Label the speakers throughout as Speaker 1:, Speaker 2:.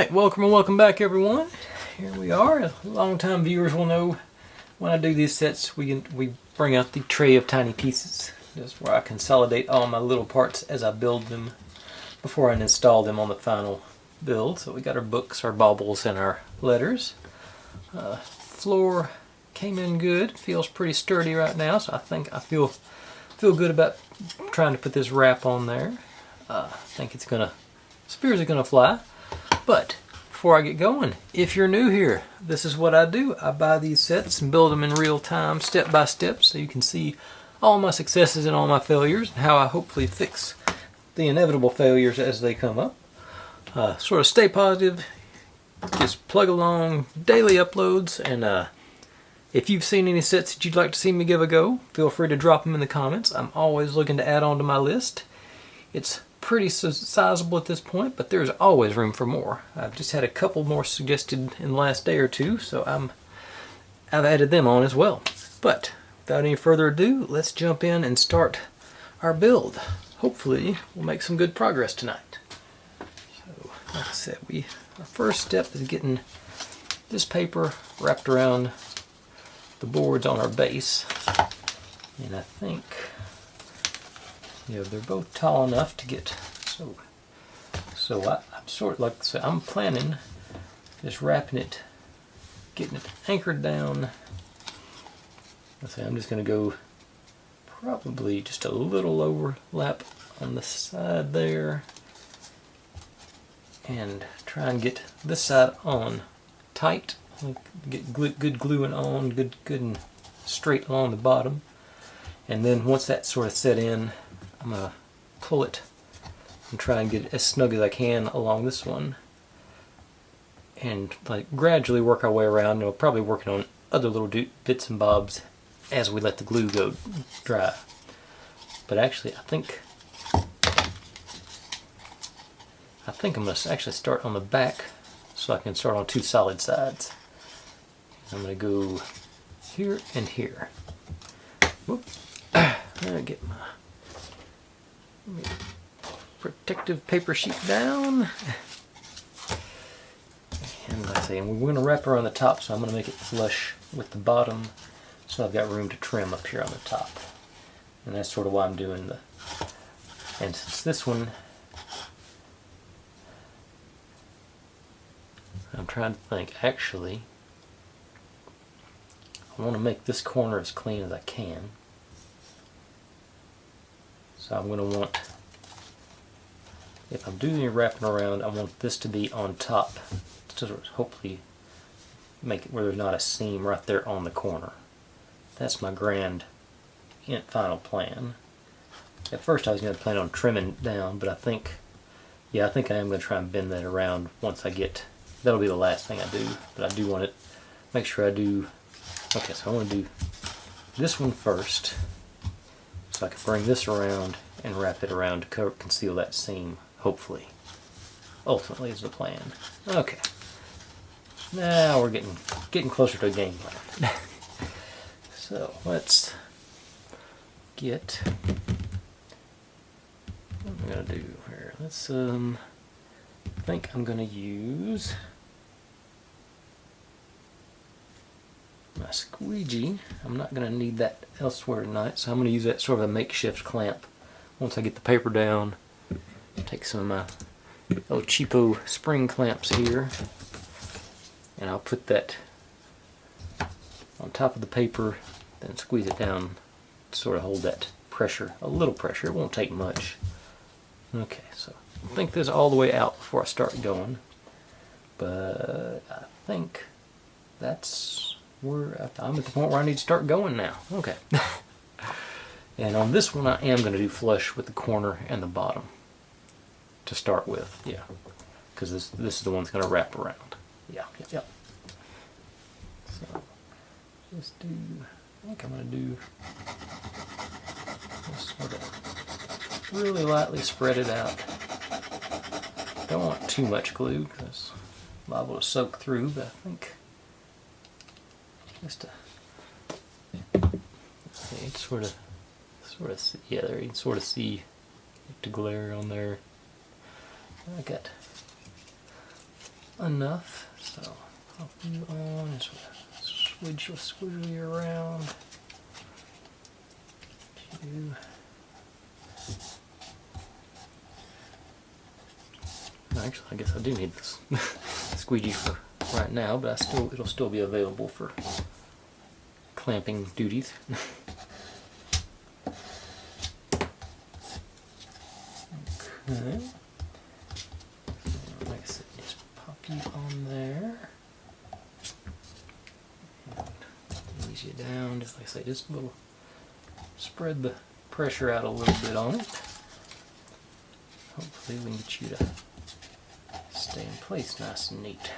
Speaker 1: Alright, welcome and welcome back everyone. Here we are. Long-time viewers will know when I do these sets we bring out the tray of tiny pieces. This is where I consolidate all my little parts as I build them before I install them on the final build. So we got our books, our baubles, and our letters. Floor came in good. Feels pretty sturdy right now, so I think I feel good about trying to put this wrap on there. I think spears are gonna fly. But before I get going, if you're new here, this is what I do. I buy these sets and build them in real time, step by step, so you can see all my successes and all my failures, and how I hopefully fix the inevitable failures as they come up. Sort of stay positive, just plug along, daily uploads, and if you've seen any sets that you'd like to see me give a go, feel free to drop them in the comments. I'm always looking to add on to my list. It's pretty sizable at this point, but there's always room for more. I've just had a couple more suggested in the last day or two, so I've added them on as well. But without any further ado, let's jump in and start our build. Hopefully we'll make some good progress tonight. So like I said, our first step is getting this paper wrapped around the boards on our base, and I think they're both tall enough to get so I'm sort of like, so I'm planning just wrapping it, getting it anchored down. Let's say I'm just going to go probably just a little overlap on the side there and try and get this side on tight, get good gluing on, good and straight along the bottom. And then once that's sort of set in, I'm going to pull it and try and get it as snug as I can along this one, and like gradually work our way around. And we'll probably working on other little bits and bobs as we let the glue go dry. But actually I think I'm going to actually start on the back so I can start on two solid sides. I'm going to go here and here. Whoop. I'll get my protective paper sheet down, and like I say, we're going to wrap around the top, so I'm going to make it flush with the bottom, so I've got room to trim up here on the top. And that's sort of why I'm doing and since this one, I'm trying to think, actually I want to make this corner as clean as I can. So I'm going to want, if I'm doing any wrapping around, I want this to be on top to hopefully make it where there's not a seam right there on the corner. That's my grand final plan. At first I was going to plan on trimming down, but I think I am going to try and bend that around once I get, that'll be the last thing I do, but I do want it, make sure I do, okay, so I want to do this one first. So I can bring this around and wrap it around to conceal that seam, hopefully. Ultimately is the plan. Okay. Now we're getting closer to a game plan. So let's get, what am I going to do here? Let's, I think I'm going to use my squeegee. I'm not going to need that elsewhere tonight, so I'm going to use that sort of a makeshift clamp. Once I get the paper down, take some of my little cheapo spring clamps here, and I'll put that on top of the paper, then squeeze it down to sort of hold that pressure, a little pressure. It won't take much. Okay, so I think this is all the way out before I start going, but I think that's I'm at the point where I need to start going now. Okay. And on this one I am going to do flush with the corner and the bottom to start with. Yeah. Because this is the one that's going to wrap around. Yeah. So just do, I think I'm going to do just sort of really lightly spread it out. Don't want too much glue because it's liable to soak through, but I think just see, sort of, yeah, there you can sort of see the glare on there. I got enough. So pop you on, swiggle you around. Actually, I guess I do need this squeegee for right now, but it'll still be available for clamping duties. Okay. Like I said, just pop you on there. And ease you down, just like I say, just a little, spread the pressure out a little bit on it. Hopefully we can get you to stay in place nice and neat.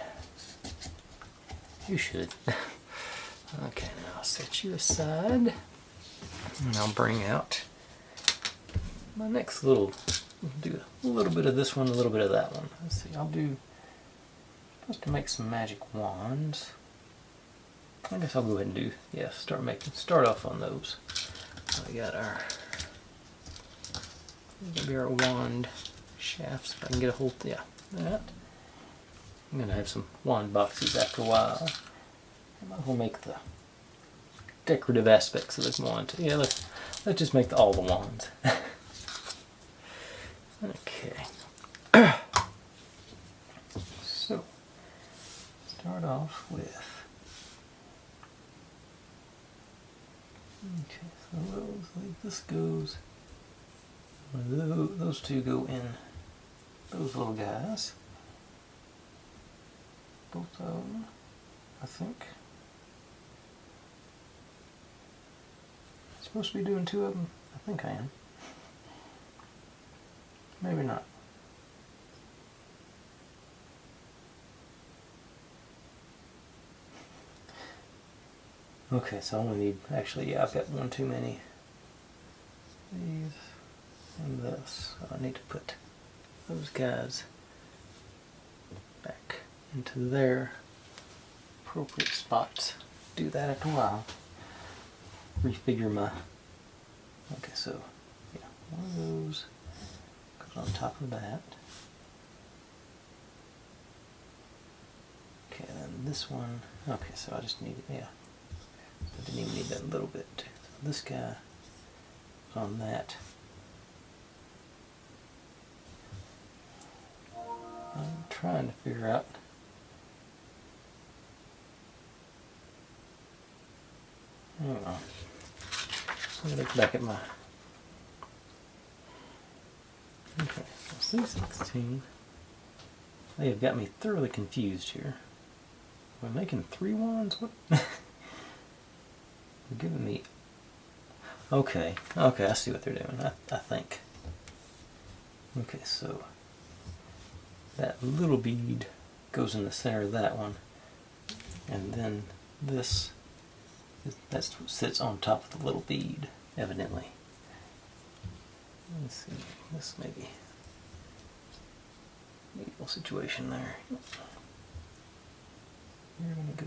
Speaker 1: You should. Okay, now I'll set you aside, and I'll bring out my next little, do a little bit of this one, a little bit of that one. Let's see, supposed to make some magic wands. I guess I'll go ahead and do, yeah, start off on those. So we got our wand shafts, if I can get a hold, yeah, that. I'm going to have some wand boxes after a while. I might as well make the decorative aspects of the wand. Yeah, let's just make all the wands. Okay. So, start off with, okay, so this goes, those two go in those little guys. Both of them, I think. Supposed to be doing two of them? I think I am. Maybe not. Okay, so I only need, actually, yeah, I've got one too many. These and this. So I need to put those guys back into their appropriate spots. Do that after a while. Refigure my, okay, so yeah, one of those goes on top of that. Okay, then this one, okay, so I just need, yeah, I didn't even need that little bit. So this guy is on that. I'm trying to figure out I don't know. Let me look back at my, okay, so C16. They have got me thoroughly confused here. Am I making 3 wands? What? They're giving me, okay, I see what they're doing, I think. Okay, so that little bead goes in the center of that one, and then this, that's what sits on top of the little bead, evidently. Let's see, this maybe medieval situation there. You're gonna go,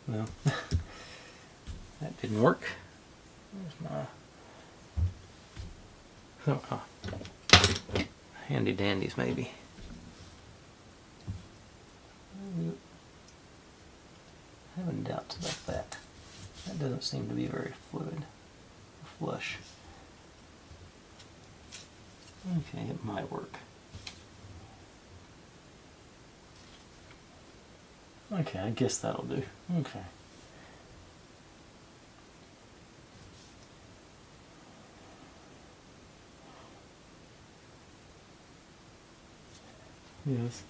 Speaker 1: no, that didn't work. There's my handy dandies maybe. Having doubts about that. That doesn't seem to be very fluid or flush. Okay, it might work. Okay, I guess that'll do. Okay. Yes.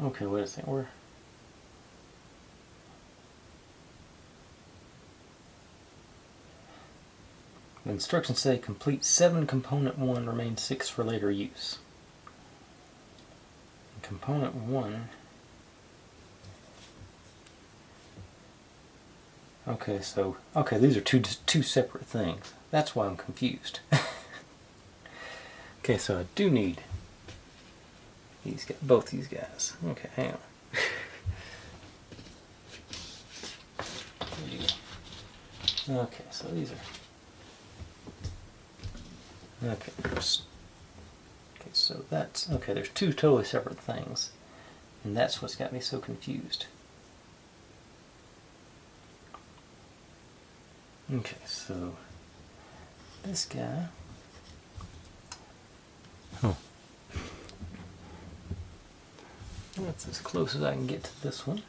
Speaker 1: Okay, wait a second. Where? The instructions say complete 7 component 1, remain 6 for later use. And component 1. Okay, so these are two separate things. That's why I'm confused. Okay, so I do need both these guys. Okay, hang on. There you go. Okay, so these are... Okay, so that's... Okay, there's two totally separate things. And that's what's got me so confused. Okay, so this guy... That's as close as I can get to this one.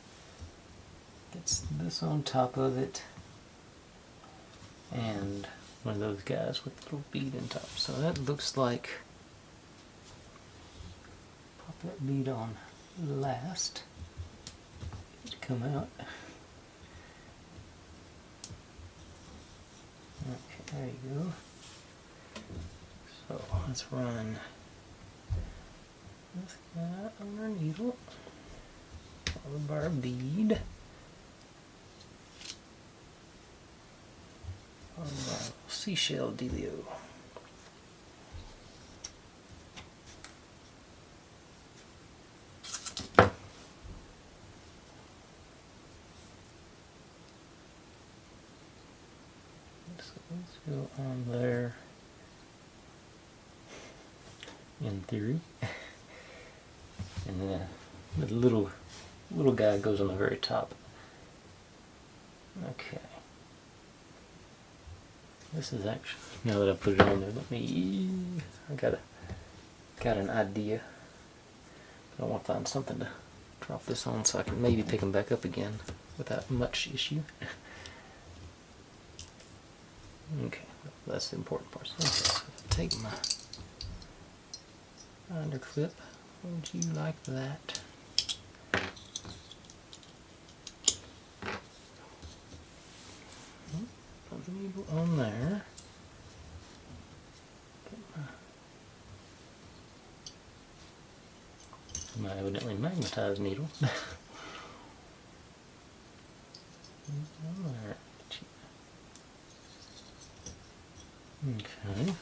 Speaker 1: Gets this on top of it. And one of those guys with the little bead on top. So that looks like... Pop that bead on last. It'll come out. Okay, there you go. So let's run this guy on our needle, followed by our bead, followed by our seashell dealio. So let's go on there. In theory. And then the little guy goes on the very top. Okay. This is actually, now that I put it on there, I got an idea. I want to find something to drop this on so I can maybe pick them back up again without much issue. Okay, that's the important part. Okay, so take my binder clip. Would you like that? Put the needle on there. Get my evidently magnetized needle. On there. Okay.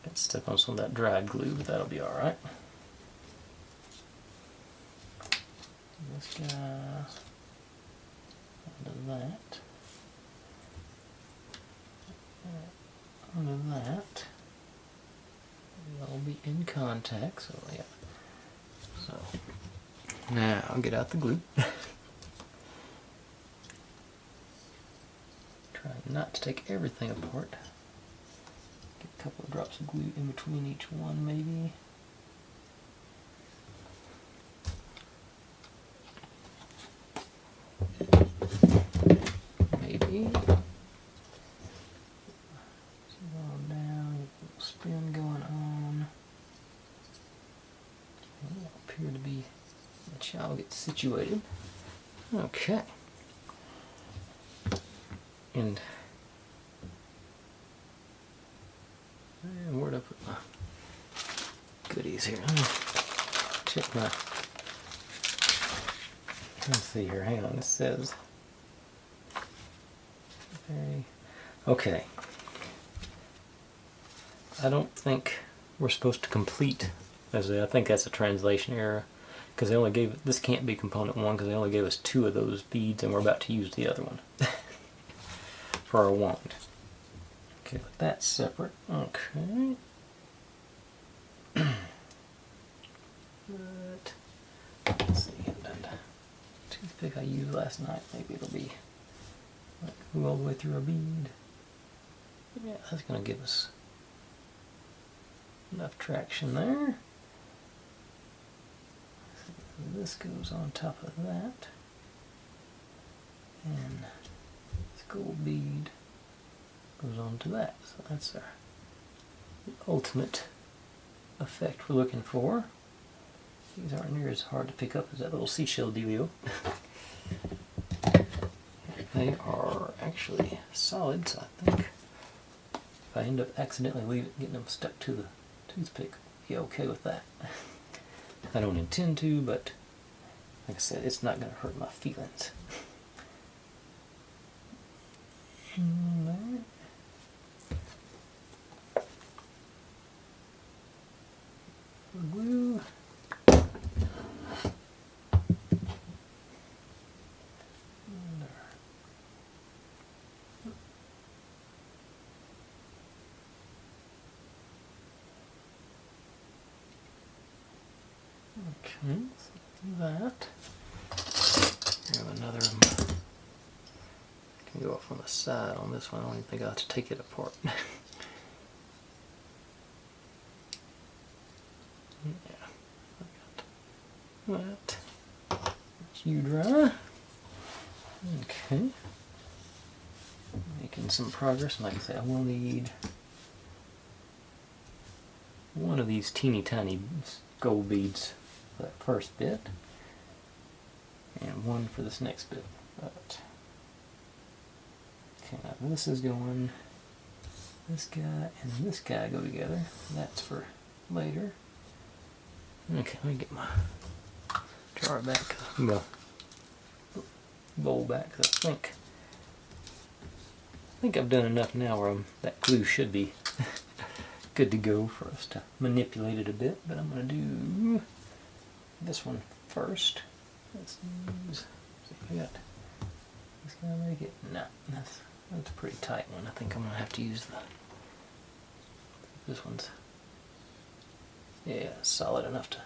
Speaker 1: Got stuck on some of that dried glue, but that'll be alright. This guy onto that. Onto that. They'll be in contact, so yeah. So now I'll get out the glue. Try not to take everything apart. Get a couple of drops of glue in between each one, maybe. Maybe. Slow down, get a little spin going on. It'll appear to be the child gets situated. Okay. And where'd I put my goodies here? Check my... Let's see here. Hang on. It says... Okay. I don't think we're supposed to complete. I think that's a translation error. Because they only gave... This can't be component 1 because they only gave us 2 of those beads and we're about to use the other one. For our wand. Okay, but that's separate. Okay. But, let's see, that toothpick I used last night, maybe it'll be like go all the way through our bead. Yeah, that's going to give us enough traction there. This goes on top of that. And this gold bead goes on to that. So that's our ultimate effect we're looking for. These aren't near as hard to pick up as that little seashell dealio. They are actually solid, so I think if I end up accidentally getting them stuck to the toothpick, I'll be okay with that. I don't intend to, but like I said, it's not going to hurt my feelings. Glue. Okay, so that. Have another one. Can go off on the side on this one. I don't even think I'll have to take it apart. Yeah, I got that. You dry. Okay. Making some progress. Like I said, I will need one of these teeny tiny gold beads for that first bit, and one for this next bit. But okay, now this is going. This guy and this guy go together. That's for later. Okay, let me get my jar back. Well, bowl back. I think I've done enough now where that glue should be good to go for us to manipulate it a bit. But I'm going to do this one first. Let's use. See if I got. This gonna make it. No, that's a pretty tight one. I think I'm going to have to use this one's. Yeah, solid enough to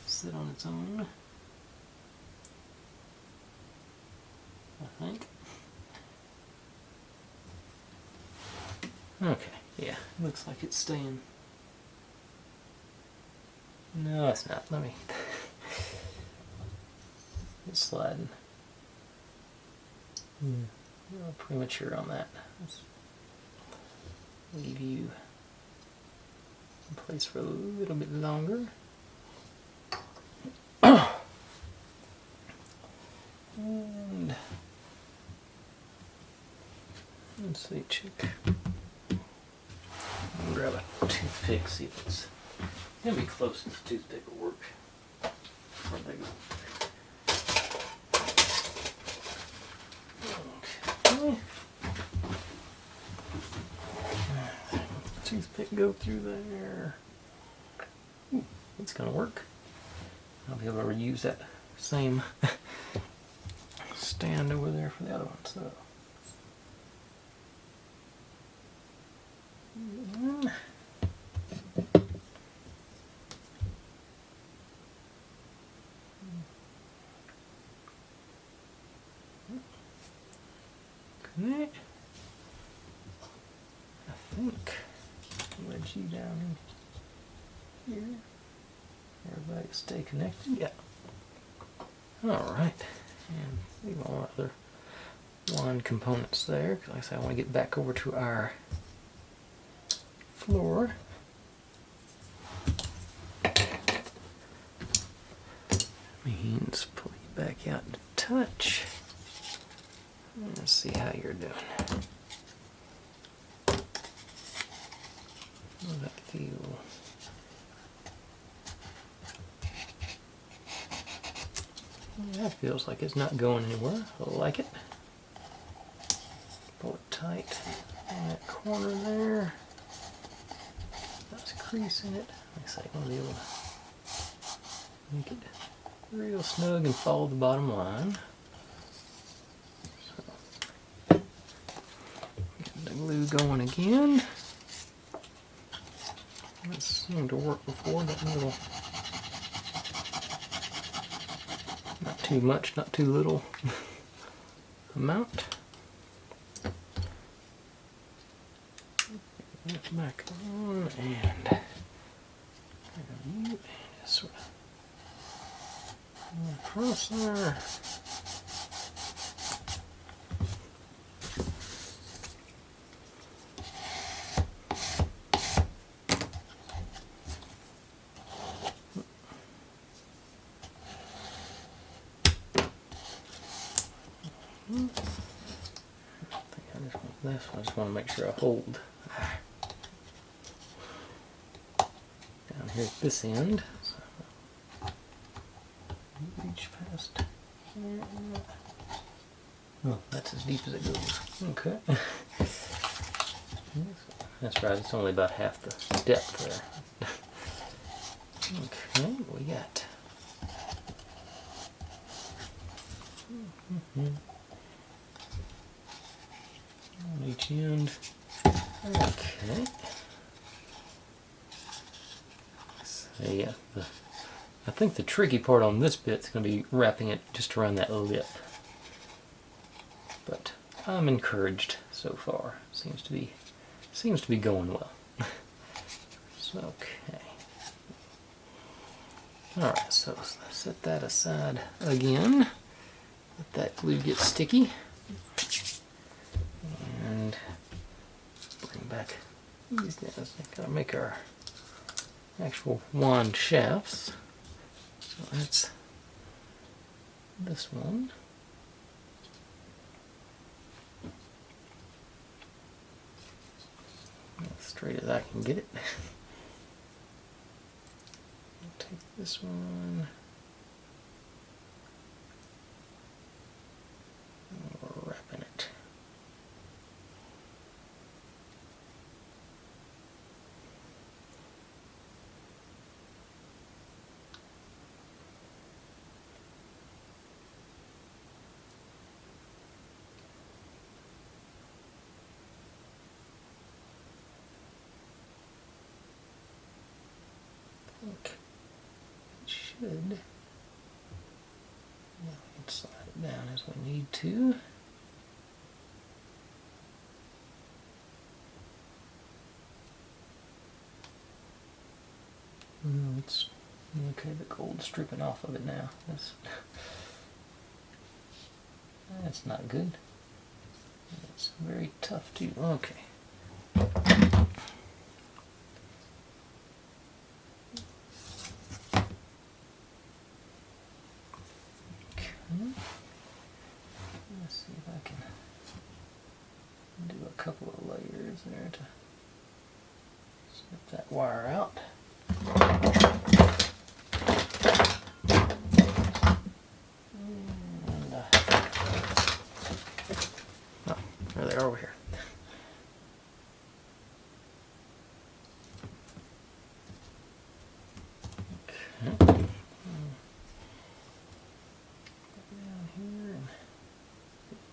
Speaker 1: sit on its own, I think. Okay, yeah, looks like it's staying. No, it's not. Let me. It's sliding. A little premature on that. Let's leave you in place for a little bit longer. And let's see, chick. I'll grab a toothpick, see if it's gonna be close. This toothpick will work. Where they go? Okay. Toothpick go through there. Ooh, it's gonna work. I'll be able to reuse that same stand over there for the other one. So. Okay. I think wedge you down in here. Everybody stay connected. Yeah. All right. And leave all other wand components there. Because like I said, I want to get back over to our floor. Means pull you back out to touch. Let's see how you're doing. How does that feel? That feels like it's not going anywhere. I like it. Pull it tight on that corner there. That's a crease in it. Like I say, I'm going to be able to make it real snug and follow the bottom line. So, get the glue going again. That seemed to work before, that little, not too much, not too little amount. Get it back on and just sort of across there. I just want to make sure I hold down here at this end. So reach past there. Oh, that's as deep as it goes. Okay. That's right, it's only about half the depth there. Okay, what we got? On each end. Okay. So yeah, the I think the tricky part on this bit is going to be wrapping it just around that lip. But I'm encouraged so far. Seems to be going well. So, okay. Alright, so set that aside again. Let that glue get sticky. And bring back these down. Gotta make our actual wand shafts. So that's this one. As straight as I can get it. I'll take this one. And we're wrapping it. It should. Now we can slide it down as we need to. It's okay. The gold's stripping off of it now. That's not good. It's very tough too. Okay. Let's see if I can do a couple of layers there to snip that wire out. And, oh, there they are over here. Okay.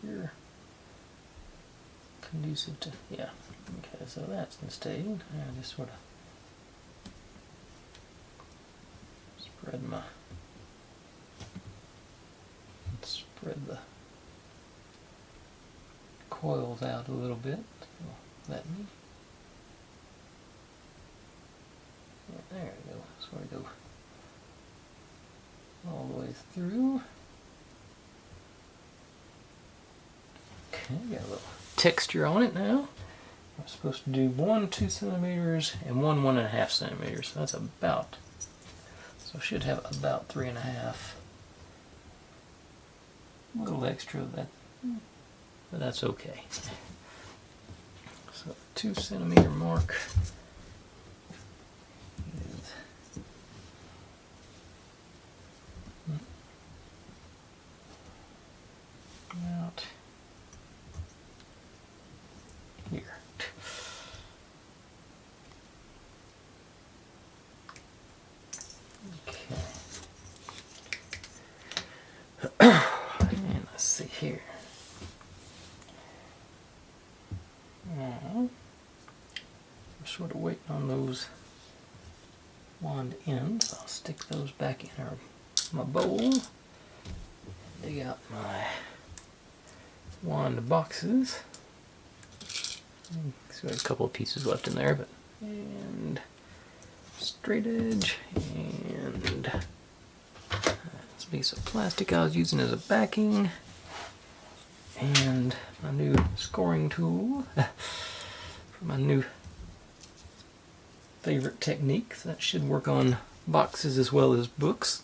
Speaker 1: Here, conducive to, yeah, okay, so that's been staying. I just sort of spread the coils out a little bit. Let me. Yeah, there we go. Sort of go all the way through. Okay, got a little texture on it now. I'm supposed to do 1 2 centimeters and 1 1.5 centimeters. So that's about, so I should have about 3.5. A little extra of that, but that's okay. So 2 centimeter mark is out here. Okay. And let's see here. Now, we're sort of waiting on those wand ends. I'll stick those back in my bowl. Dig out my wand boxes. So I have a couple of pieces left in there, but and straight edge and this piece of plastic I was using as a backing, and my new scoring tool for my new favorite technique. That should work on boxes as well as books.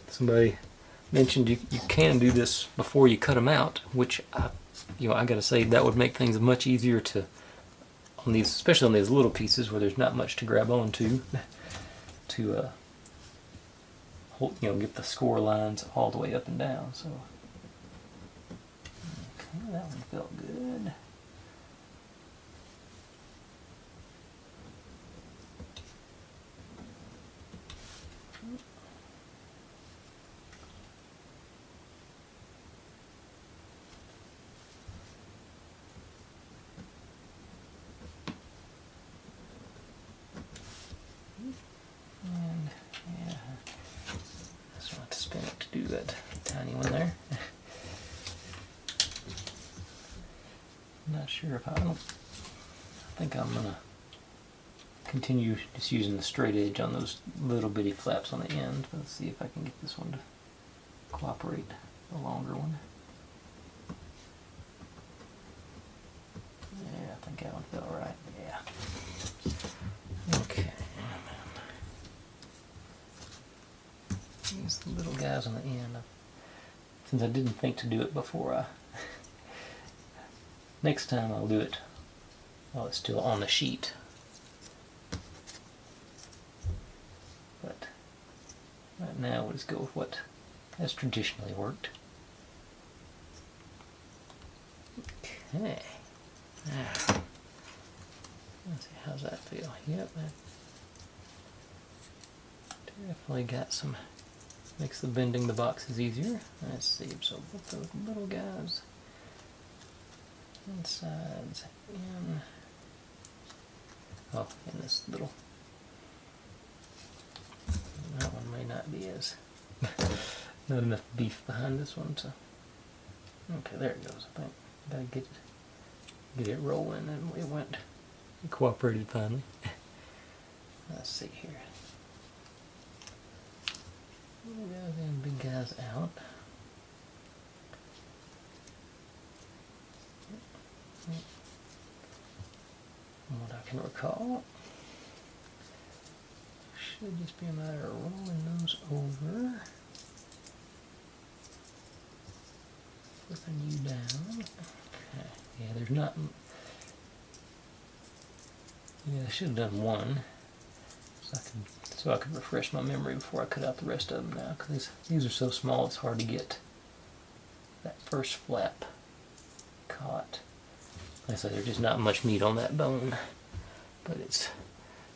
Speaker 1: Somebody mentioned you can do this before you cut them out, which I gotta say that would make things much easier to on these, especially on these little pieces where there's not much to grab onto, to get the score lines all the way up and down. So okay, that one felt good. do that tiny one there. I'm not sure if I think I'm gonna continue just using the straight edge on those little bitty flaps on the end. Let's see if I can get this one to cooperate, the longer one. Yeah, I think that one felt right. Yeah. Okay. These little guys on the end. Since I didn't think to do it before, next time I'll do it while it's still on the sheet. But right now we'll just go with what has traditionally worked. Okay. Now, let's see, how's that feel? Yep, that definitely got some, makes the bending the boxes easier. Let's see, so put those little guys insides in, oh, in this little, that one may not be as, not enough beef behind this one, so, okay, there it goes, I think. Gotta get it rolling, and it went, it cooperated finally. Let's see here. Little guys in, big guys out. From what I can recall, should just be a matter of rolling those over, flipping you down. Okay. Yeah, there's not. Yeah, I should have done one, so I could refresh my memory before I cut out the rest of them now. Because these are so small, it's hard to get that first flap caught. Like I say, there's just not much meat on that bone, but it's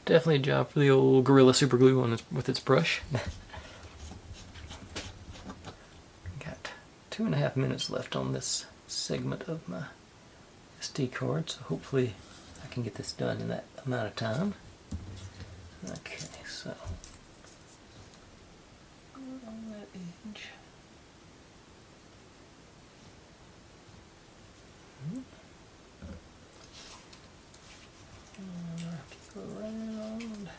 Speaker 1: definitely a job for the old Gorilla Super Glue on with its brush. Got 2.5 minutes left on this segment of my SD card, so hopefully I can get this done in that amount of time. Okay, so on that edge. Go around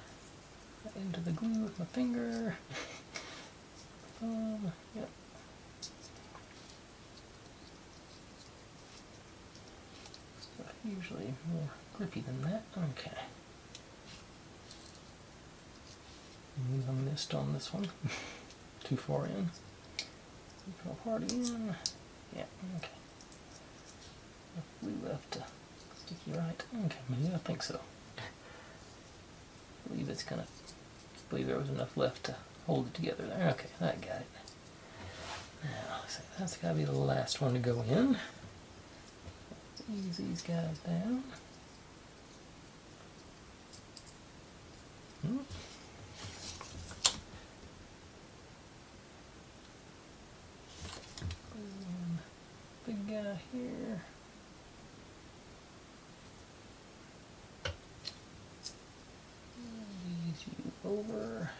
Speaker 1: into the glue with my finger. Yep. Stuff usually more grippy than that. Okay. I missed on this one. Too far in. Too far hard in. Yeah, okay. Enough glue left to stick you right. Okay, yeah, I think so. I believe it's gonna. I believe there was enough left to hold it together there. Okay, I got it. Now, so that's gotta be the last one to go in. Let's ease these guys down. Big guy here. Ease you over.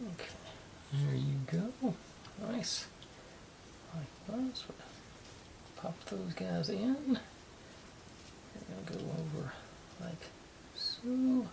Speaker 1: Okay, there you go. Nice. Like this. Pop those guys in. We're gonna go over like so.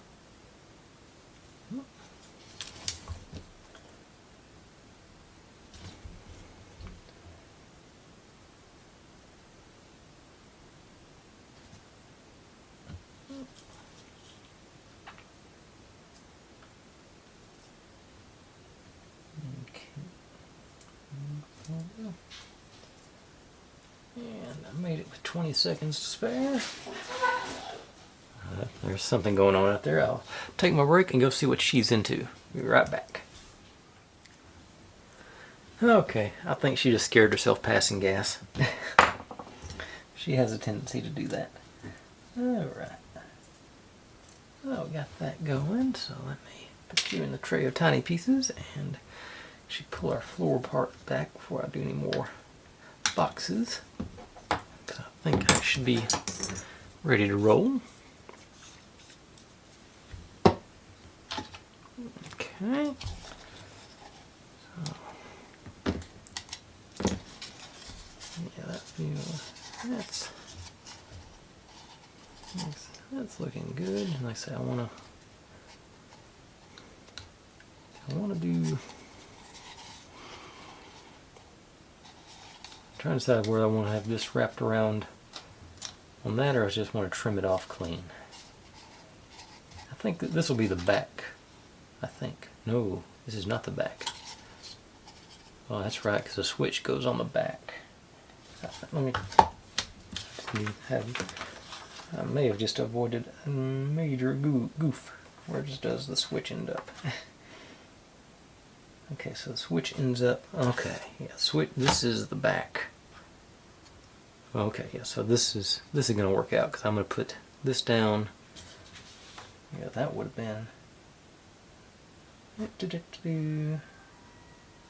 Speaker 1: And I made it with 20 seconds to spare. There's something going on out there. I'll take my break and go see what she's into. Be right back. Okay, I think she just scared herself passing gas. She has a tendency to do that. Alright. Oh, we got that going, so let me put you in the tray of tiny pieces and should pull our floor part back before I do any more boxes. So I think I should be ready to roll. Okay. Yeah, that view, that's looking good. Like I say, I want to do. I'm trying to decide where I want to have this wrapped around on that, or I just want to trim it off clean. I think that this will be the back. I think. No, this is not the back. Oh, that's right, because the switch goes on the back. Let me I may have just avoided a major goof. Where does the switch end up? Okay, so the switch ends up. Okay, yeah, switch. This is the back. Okay, yeah, so this is going to work out because I'm going to put this down. Yeah, that would have been.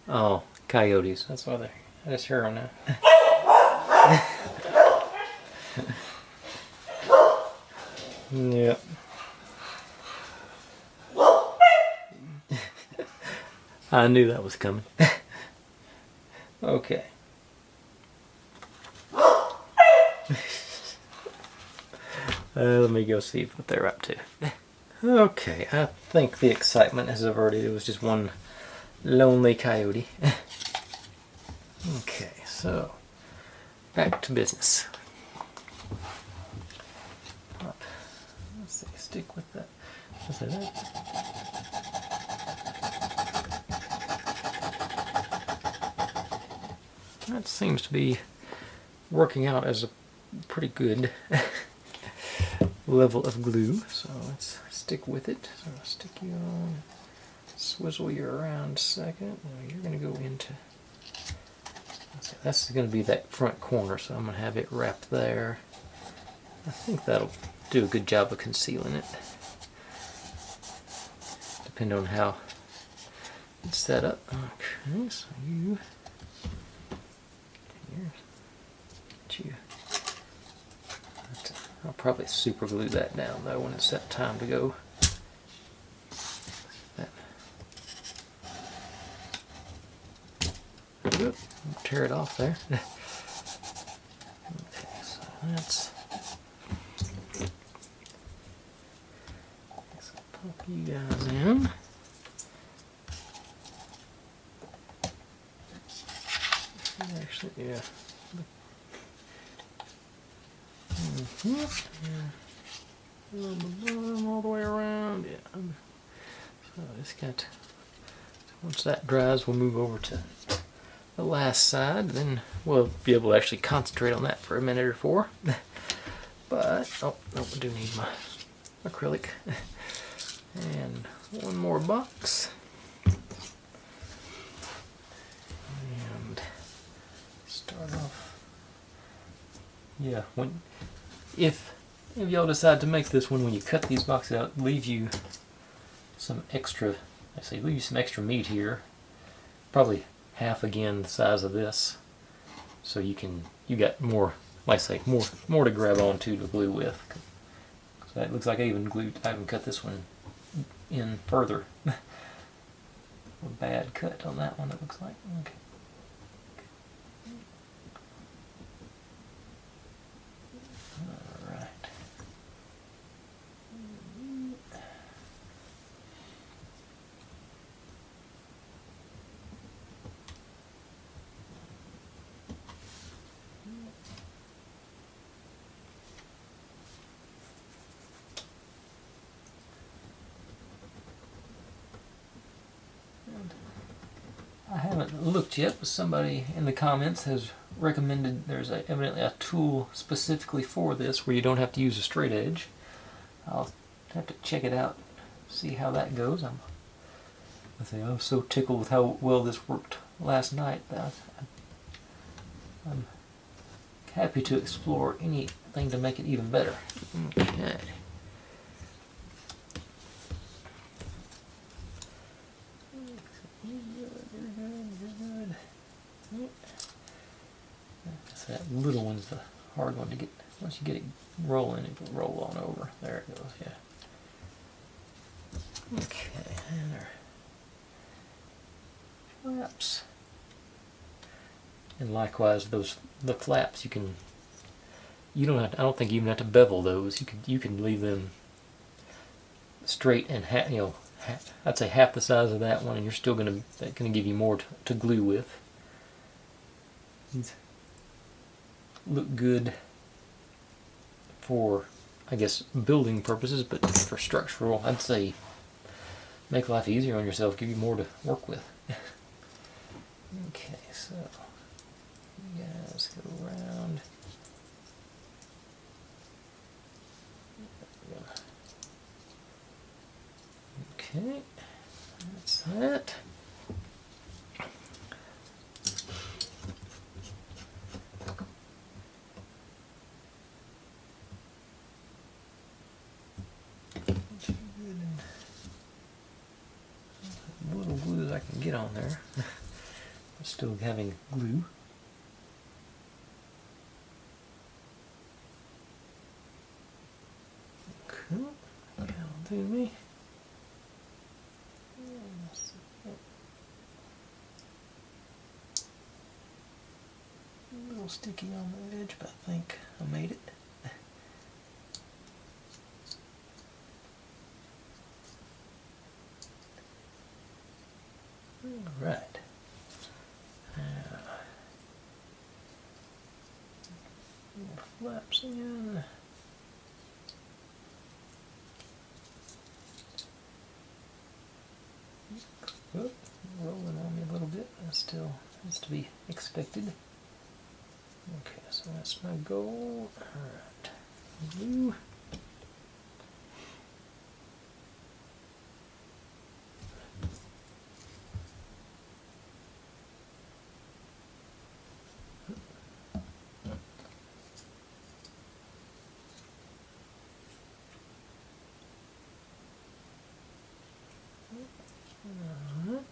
Speaker 1: Oh, coyotes. That's why I just hear them now. Yep. I knew that was coming. Okay. Let me go see what they're up to. Okay, I think the excitement has averted. It was just one lonely coyote. Okay, so back to business. Let's see, stick with that. Let's say that. That seems to be working out as a pretty good level of glue, so let's stick with it. So I'll stick you on, swizzle you around a second. Now you're going to go into, that's going to be that front corner, so I'm going to have it wrapped there. I think that'll do a good job of concealing it, depending on how it's set up. Okay, so you I'll probably super glue that down though when it's that time to go. Tear it off there. Okay, so let's pop you guys in. Actually, yeah. All the way around. Yeah. So I just got. Once that dries, we'll move over to the last side. Then we'll be able to actually concentrate on that for a minute or four. But oh no, I do need my acrylic and one more box. And start off. Yeah, if y'all decide to make this one, when you cut these boxes out, leave you some extra. Leave you some extra meat here. Probably half again the size of this, so you got more. Like I say, more to grab onto to glue with. So it looks like I even cut this one in further. A bad cut on that one. It looks like. Okay. I haven't looked yet, but somebody in the comments has recommended there's evidently a tool specifically for this where you don't have to use a straight edge. I'll have to check it out, see how that goes. I was so tickled with how well this worked last night that I'm happy to explore anything to make it even better. Okay. That little one's the hard one to get. Once you get it rolling, it will roll on over. There it goes, yeah. Okay, and there. flaps. And likewise, the flaps you don't have to, I don't think you even have to bevel those. You can leave them straight and I'd say half the size of that one, and you're still gonna give you more to glue with. These look good for, I guess, building purposes, but for structural, I'd say make life easier on yourself, give you more to work with. Okay, so you guys go around. Okay, that's that. Little glue as I can get on there. I'm still having glue. Okay, that'll do me. A little sticky on the edge, but I think I made it. Alright. Flaps in. Oop, rolling on me a little bit. That still has to be expected. Okay, so that's my goal. Alright. Glue.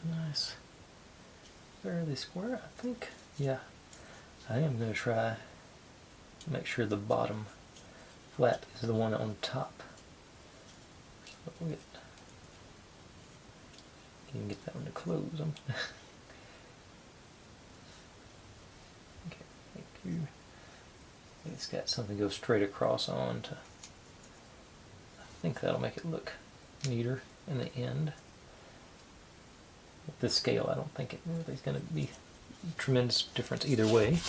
Speaker 1: Nice. Fairly square, I think. Yeah. I am going to try to make sure the bottom flap is the one on top. So you can get that one to close them. Okay, thank you. It's got something to go straight across on to. I think that'll make it look neater in the end. With this scale, I don't think it really is going to be a tremendous difference either way.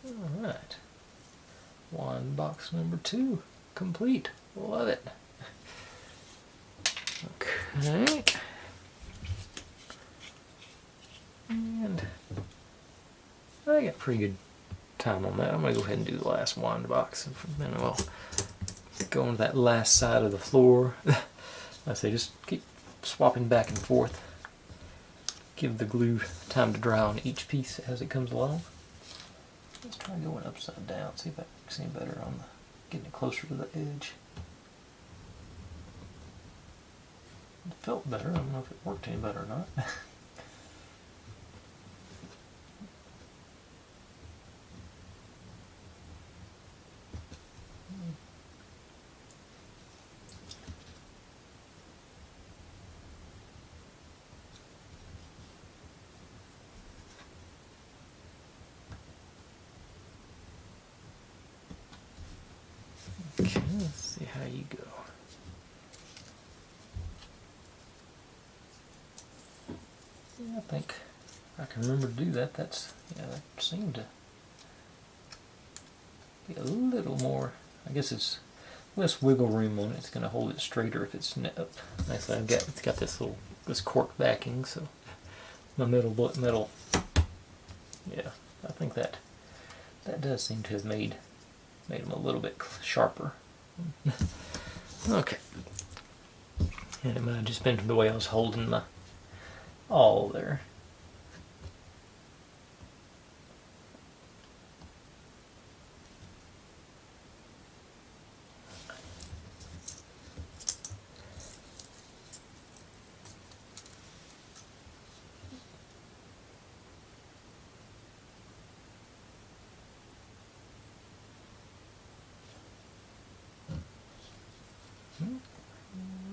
Speaker 1: Alright. Wand box number 2 complete. Love it. Okay. And I got pretty good time on that. I'm going to go ahead and do the last wand box, and then we'll go into that last side of the floor. I say just keep swapping back and forth. Give the glue time to dry on each piece as it comes along. Let's try going upside down, see if I can see better on getting it closer to the edge. It felt better. I don't know if it worked any better or not. Okay, let's see how you go. Yeah, I think I can remember to do that. That seemed to be a little more. I guess it's less wiggle room on it. It's going to hold it straighter if it's up. Actually, it's got this cork backing, so my metal. Yeah, I think that does seem to have made them a little bit sharper. Okay. And it might have just been the way I was holding my awl there.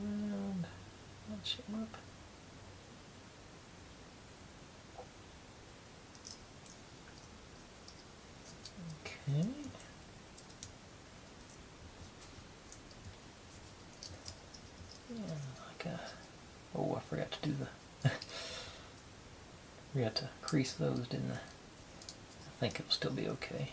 Speaker 1: Around. Match them up. Okay. Oh, I forgot to do the. Forgot to crease those, didn't I? I think it'll still be okay.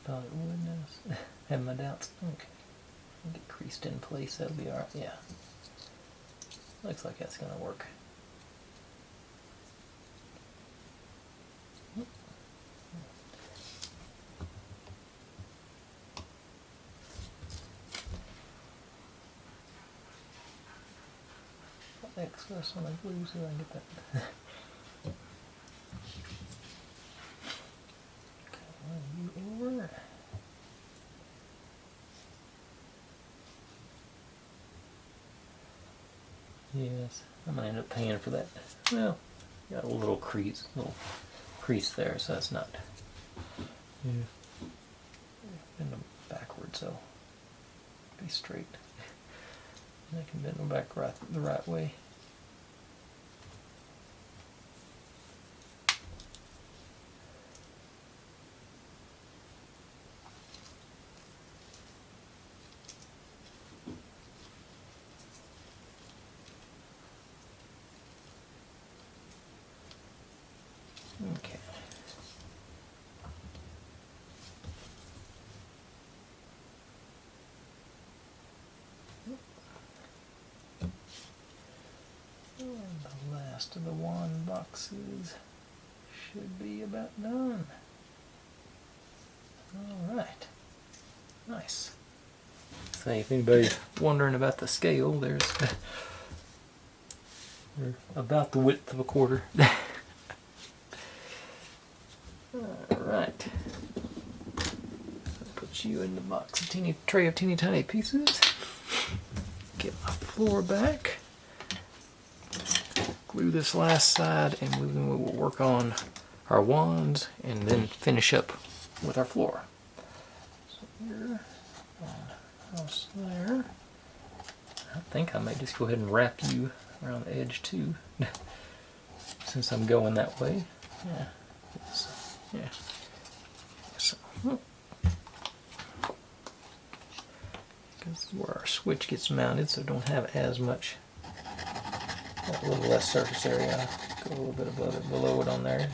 Speaker 1: Thought it would. Now have my doubts. Okay, get it creased in place. That'll be alright. Yeah, looks like that's gonna work. Excess on the glue so I can get that. Okay, you over. Yes, I'm gonna end up paying for that. Well, got a little crease there, so that's not. Yeah. Bend them backwards, so be straight. And I can bend them back the right way. Okay. And the last of the wand boxes should be about done. Alright. Nice. So if anybody's wondering about the scale, there's about the width of a quarter. Alright. Put you in the box of tray of teeny tiny pieces. Get my floor back. Glue this last side, and then we will work on our wands and then finish up with our floor. So here, house there. I think I may just go ahead and wrap you around the edge too, since I'm going that way. Yeah. Yeah. So, because where our switch gets mounted, so don't have as much. A little less surface area. Go a little bit above it, below it on there.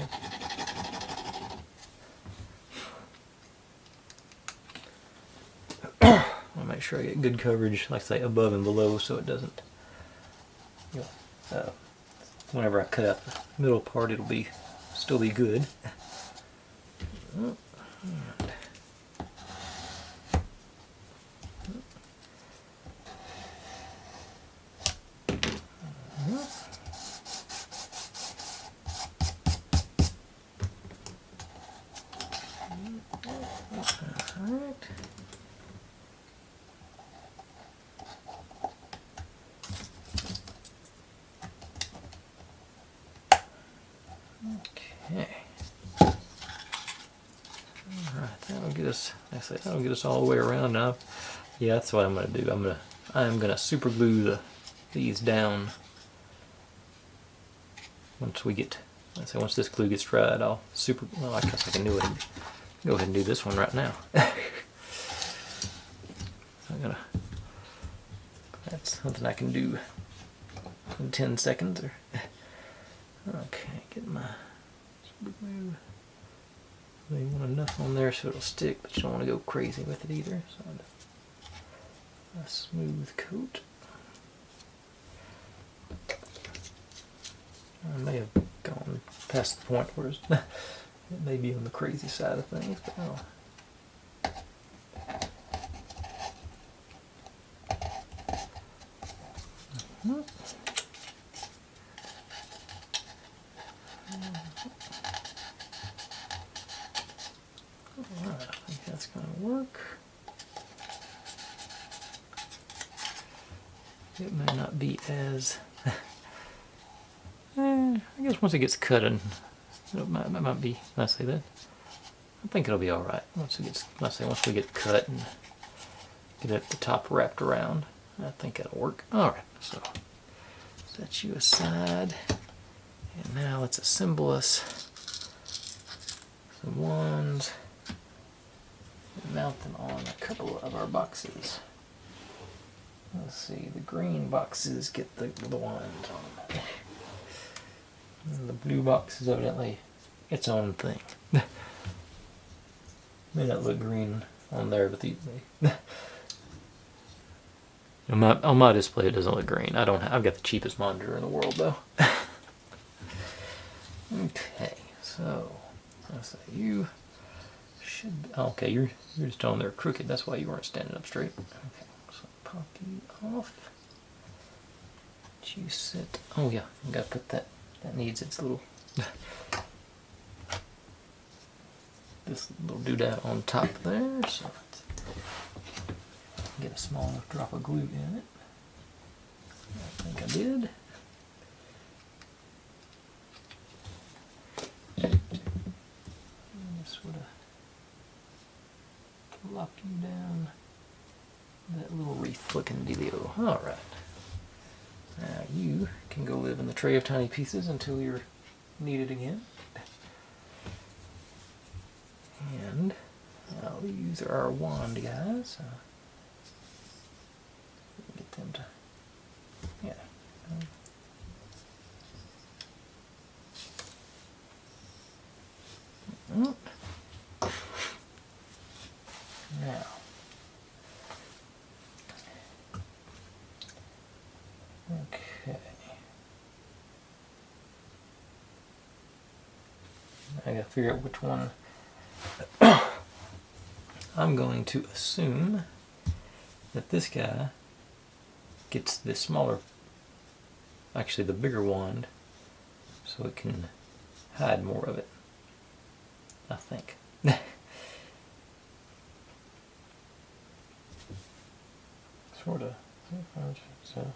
Speaker 1: I'll make sure I get good coverage, like I say, above and below, so it doesn't. Whenever I cut out the middle part, it'll still be good. That'll get us all the way around now. Yeah, that's what I'm gonna do. I'm gonna super glue these down. Once this glue gets dried, well, I guess I can do it. Go ahead and do this one right now. That's something I can do in 10 seconds. Okay, get my super glue. You want enough on there so it'll stick, but you don't want to go crazy with it either. So a smooth coat. I may have gone past the point where it may be on the crazy side of things, but Alright, I think that's going to work. It may not be as... I guess once it gets cut, and it might be... Did I say that? I think it'll be all right once we get cut and get the top wrapped around. I think it'll work. All right, so set you aside, and now let's assemble us some ones and mount them on a couple of our boxes. Let's see, the green boxes get the ones on them. And the blue box is evidently its own thing. May not look green on there, but on my display it doesn't look green. I've got the cheapest monitor in the world though. Okay, so let's say you should. Okay, you're just on there crooked. That's why you weren't standing up straight. Okay, so pop you off. You sit. Oh yeah, you gotta put that. That needs its little. This little doodad on top there. So let's get a small enough drop of glue in it. I think I did. This would have locked you down. That little wreath looking dealio. Alright. Now you can go live in the tray of tiny pieces until you're needed again. And I'll use our wand guys. Get them to, yeah. Now, okay. I gotta figure out which one. I'm going to assume that this guy gets the smaller, actually the bigger wand, so it can hide more of it. I think. Sort of. So,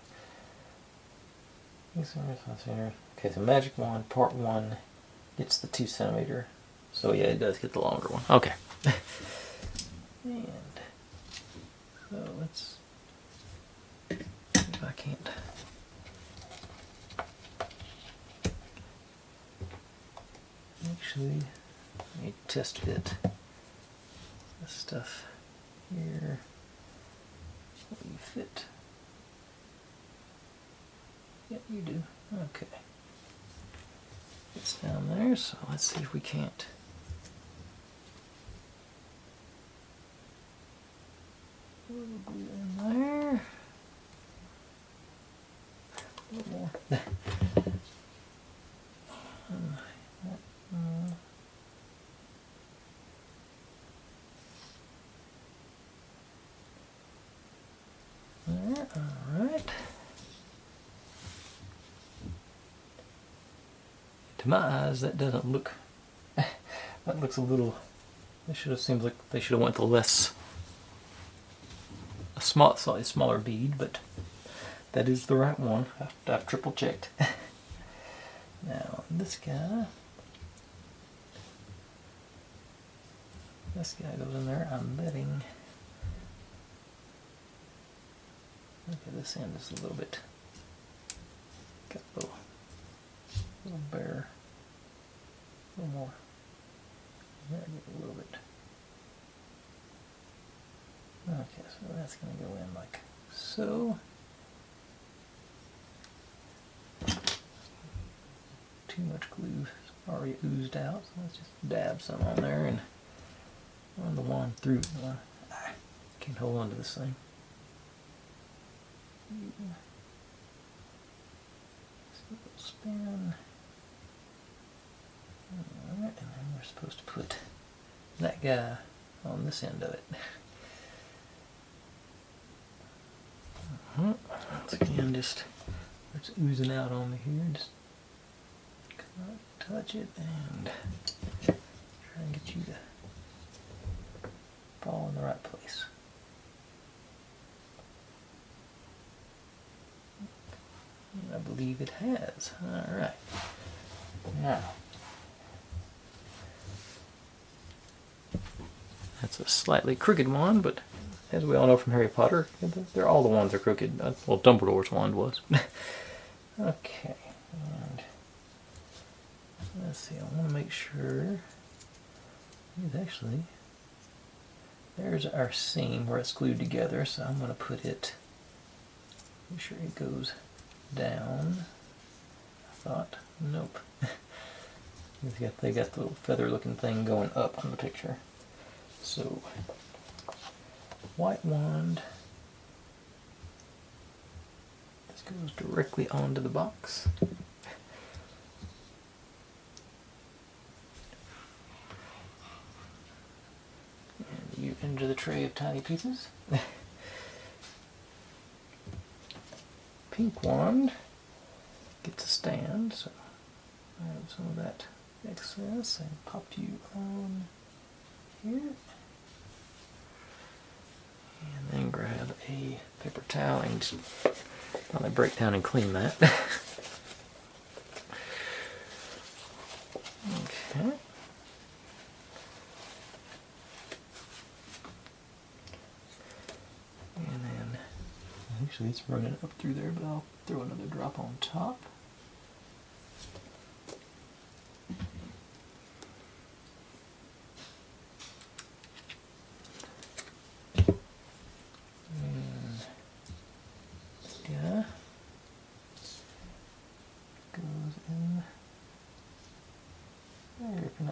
Speaker 1: okay, so magic wand part 1 gets the 2 centimeter. So yeah, it does get the longer one. Okay. And so let's see if I can't. Actually, let me test fit this stuff here. Will you fit? Yeah, you do. Okay. It's down there, so let's see if we can't. A little glue in there. A little more. There, all right. To my eyes, that doesn't look. That looks a little. Seems like they should have went the slightly smaller bead, but that is the right one. I've triple checked. Now this guy goes in there. I'm betting. Look at this end is a little bit. Got a little bare. A little more. There, a little bit. Okay, so that's going to go in like so. Too much glue already oozed out, so let's just dab some on there and run the wand through it. Can't hold on to this thing. Spin. Alright, and then we're supposed to put that guy on this end of it. Once again, just it's oozing out on me here. Just touch it and try and get you to fall in the right place. I believe it has. Alright. Now, That's a slightly crooked wand, but as we all know from Harry Potter, they're all the wands are crooked. Well, Dumbledore's wand was. Okay, and let's see. I want to make sure. Actually, there's our seam where it's glued together. So I'm going to put it. Make sure it goes down. I thought, nope. They got the little feather-looking thing going up on the picture. So, white wand. This goes directly onto the box. And you into the tray of tiny pieces. Pink wand gets a stand, so I have some of that excess and pop you on here. And then grab a paper towel and just probably break down and clean that. Okay. And then, actually it's running up through there, but I'll throw another drop on top.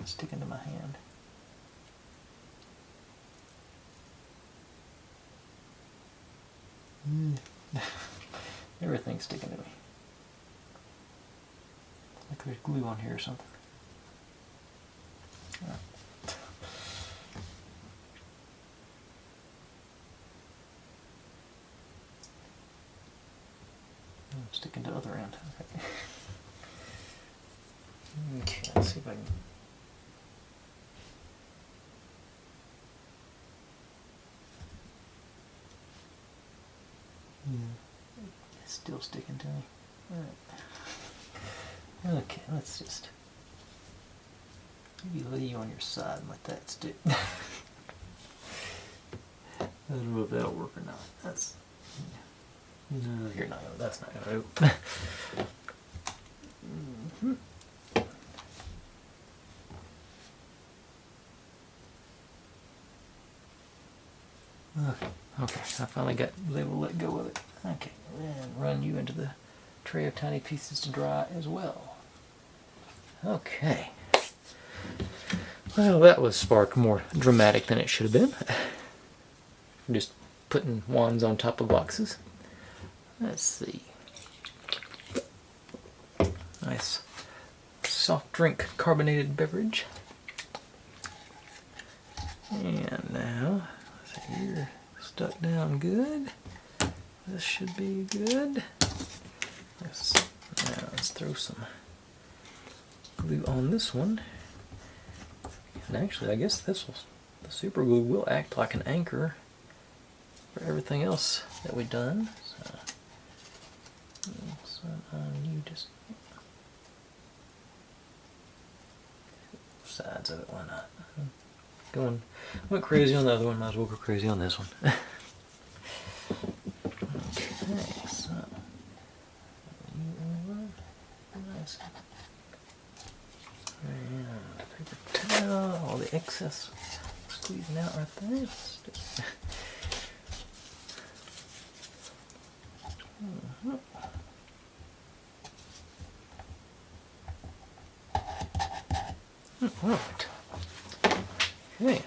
Speaker 1: Sticking to my hand. Everything's sticking to me. Like there's glue on here or something. I'm sticking to the other end. Okay. Okay, let's see if I can. It's still sticking to me. Alright. Okay, let's just maybe lay you on your side and let that stick. I don't know if that'll work or not. That's no, you're not gonna. That's not gonna do. Okay, I finally was able to let go of it. Okay, and run you into the tray of tiny pieces to dry as well. Okay. Well, that was far more dramatic than it should have been. Just putting wands on top of boxes. Let's see. Nice soft drink carbonated beverage. And now, let's see, you're stuck down good. This should be good. Now let's throw some glue on this one. And actually, I guess the super glue will act like an anchor for everything else that we've done. So you just sides of it, why not? Went crazy on the other one, might as well go crazy on this one. Okay, so nice. And paper towel, all the excess squeezing out right there. Right. Okay.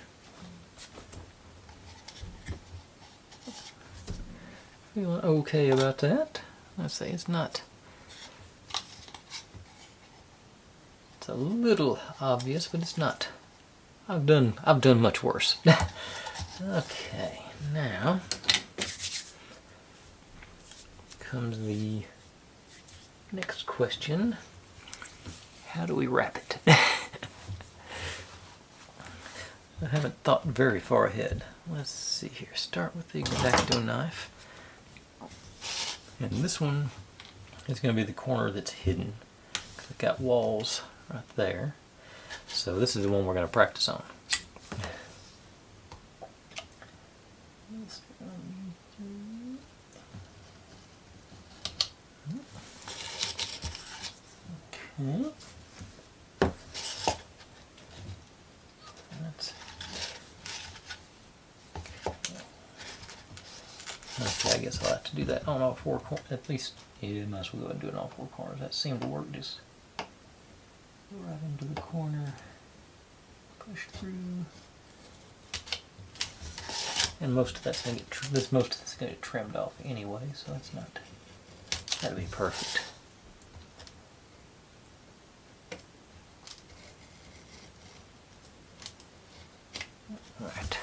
Speaker 1: Feeling okay about that. Let's say it's not. It's a little obvious, but it's not. I've done much worse. Okay, now comes the next question. How do we wrap it? I haven't thought very far ahead. Let's see here. Start with the X-Acto knife. And this one is going to be the corner that's hidden. It's got walls right there. So this is the one we're going to practice on. Okay, I guess I'll have to do that on all four corners. At least, yeah, might as well go ahead and do it on all four corners. That seemed to work. Just right into the corner, push through, and most of that's going to get most of that's going to get trimmed off anyway, so that's not. That'll be perfect. All right.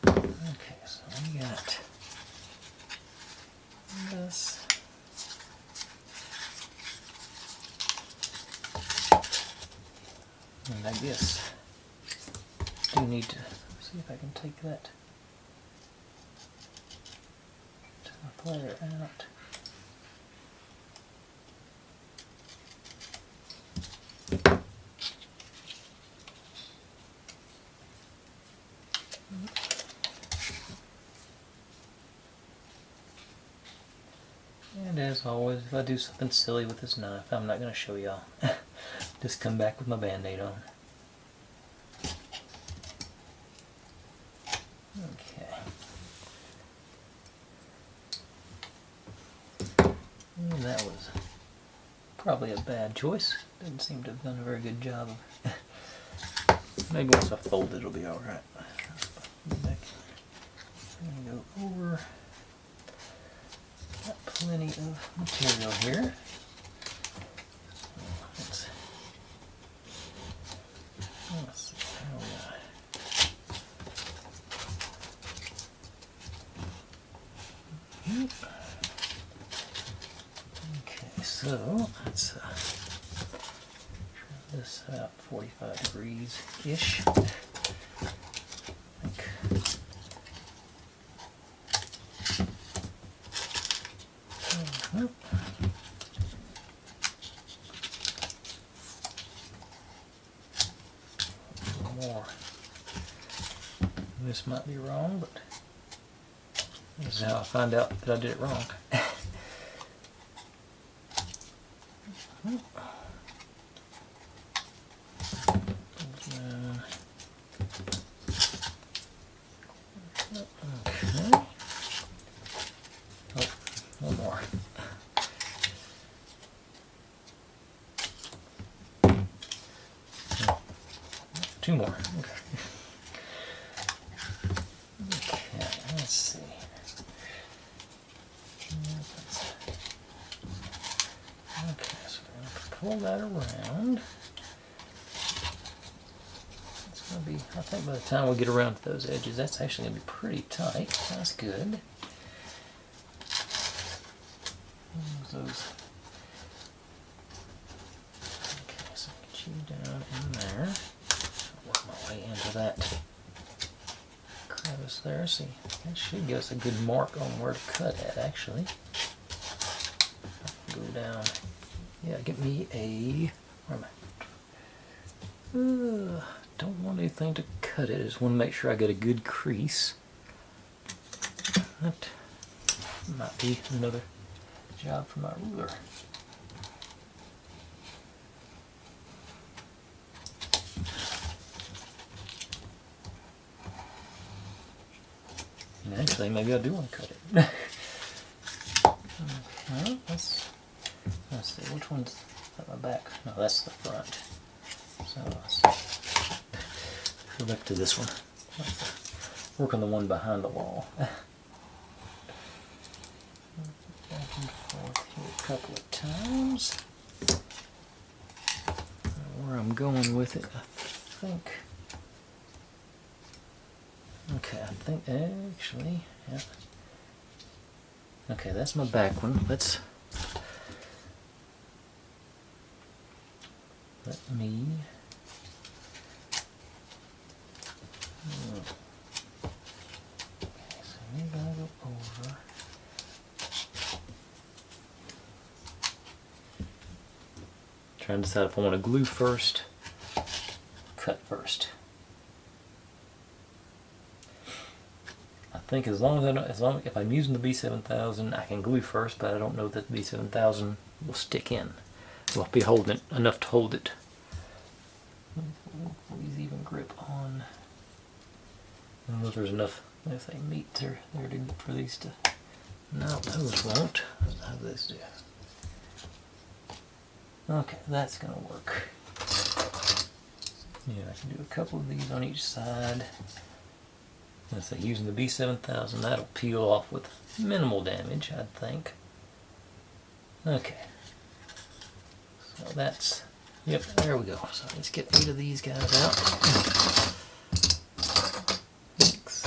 Speaker 1: Okay, so we got this. And I guess I do need to see if I can take that top layer out. And as always, if I do something silly with this knife, I'm not going to show y'all. Just come back with my Band-Aid on. Okay. And that was probably a bad choice. Didn't seem to have done a very good job of. Maybe once I fold it, it'll be alright. I'm going to go over. Got plenty of material here. Let's see how we got. Okay, so let's try this out 45 degrees ish. More. This might be wrong, but this is how I find out that I did it wrong. Okay. Oh, one more. Two more. Okay. Okay, let's see. Okay, so we're going to pull that around. It's going to be, I think by the time we get around to those edges, that's actually going to be pretty tight. That's good. Those. Okay, so get you down in there. Work my way into that crevice there. See, that should give us a good mark on where to cut at, actually. Go down. Yeah, get me a. Where am I? Don't want anything to cut it. I just want to make sure I get a good crease. That might be another job for my ruler. And actually, maybe I do want to cut it. Okay, let's see, which one's at my back? No, that's the front. So let's go back to this one. Work on the one behind the wall. Back and forth here a couple of times. Where I'm going with it, I think. Okay, I think actually, yeah. Okay, that's my back one. Let me. Okay, so maybe I'll go over. Trying to decide if I want to glue first, cut first. I think as long as if I'm using the B7000, I can glue first, but I don't know that the B7000 will stick in. We'll be holding it enough to hold it. Please even grip on I don't know if there's enough, let's say, meat there for these to. No, those won't. How do these do? Okay, that's gonna work. Yeah, I can do a couple of these on each side. Let's say using the B7000, that'll peel off with minimal damage, I'd think. Okay. So that's, yep, there we go. So let's get 8 of these guys out. 6,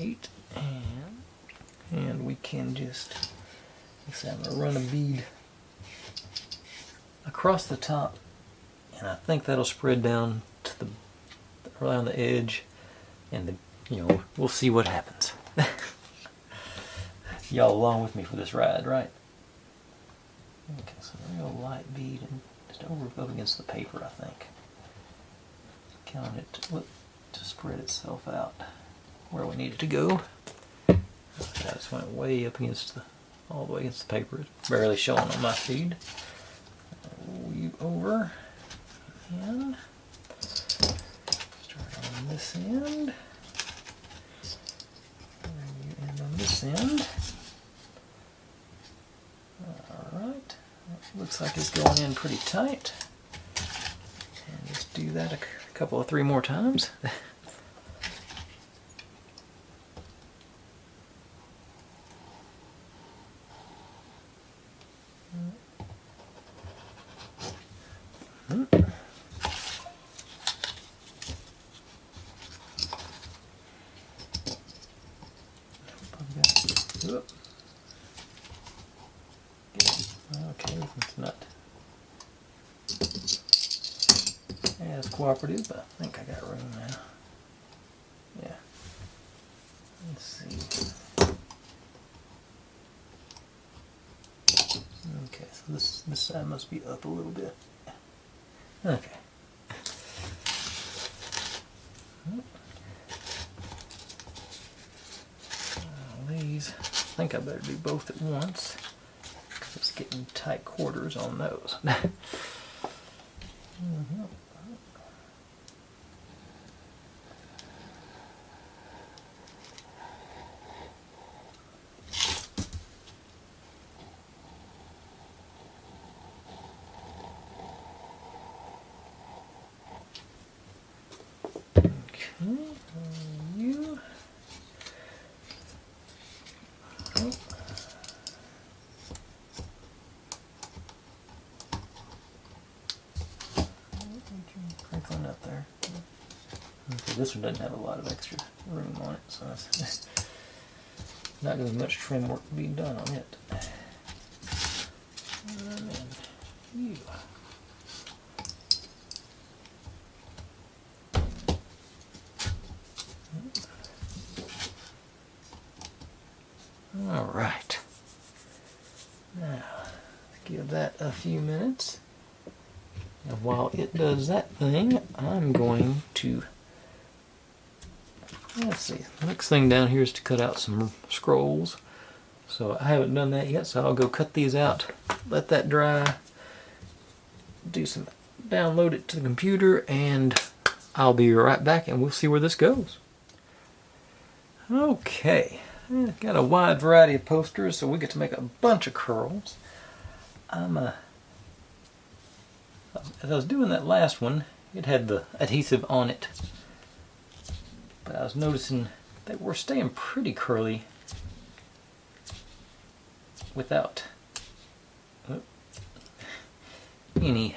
Speaker 1: 8, and we can just, let's say I'm going to run a bead across the top, and I think that'll spread down to the around the edge, and we'll see what happens. Y'all along with me for this ride, right? Okay, so a real light bead and just up against the paper, I think. Count it to spread itself out where we need it to go. I just went way up against all the way against the paper. It's barely showing on my feed. You over and start on this end. You end on this end. Alright, looks like it's going in pretty tight. And just do that a couple of 3 more times. Okay, it's not as cooperative, but I think I got room now. Yeah. Let's see. Okay, so this side must be up a little bit. Okay. These, I think I better do both at once. It's getting tight quarters on those. You. Crinkling up there. Okay, this one doesn't have a lot of extra room on it, so it's not going to be much trim work being done on it. And then you. All right. Now, give that a few minutes. And while it does that thing, I'm going to, let's see, the next thing down here is to cut out some scrolls. So I haven't done that yet, so I'll go cut these out, let that dry, download it to the computer, and I'll be right back and we'll see where this goes. Okay, got a wide variety of posters, so we get to make a bunch of curls. As I was doing that last one, it had the adhesive on it, but I was noticing they were staying pretty curly without any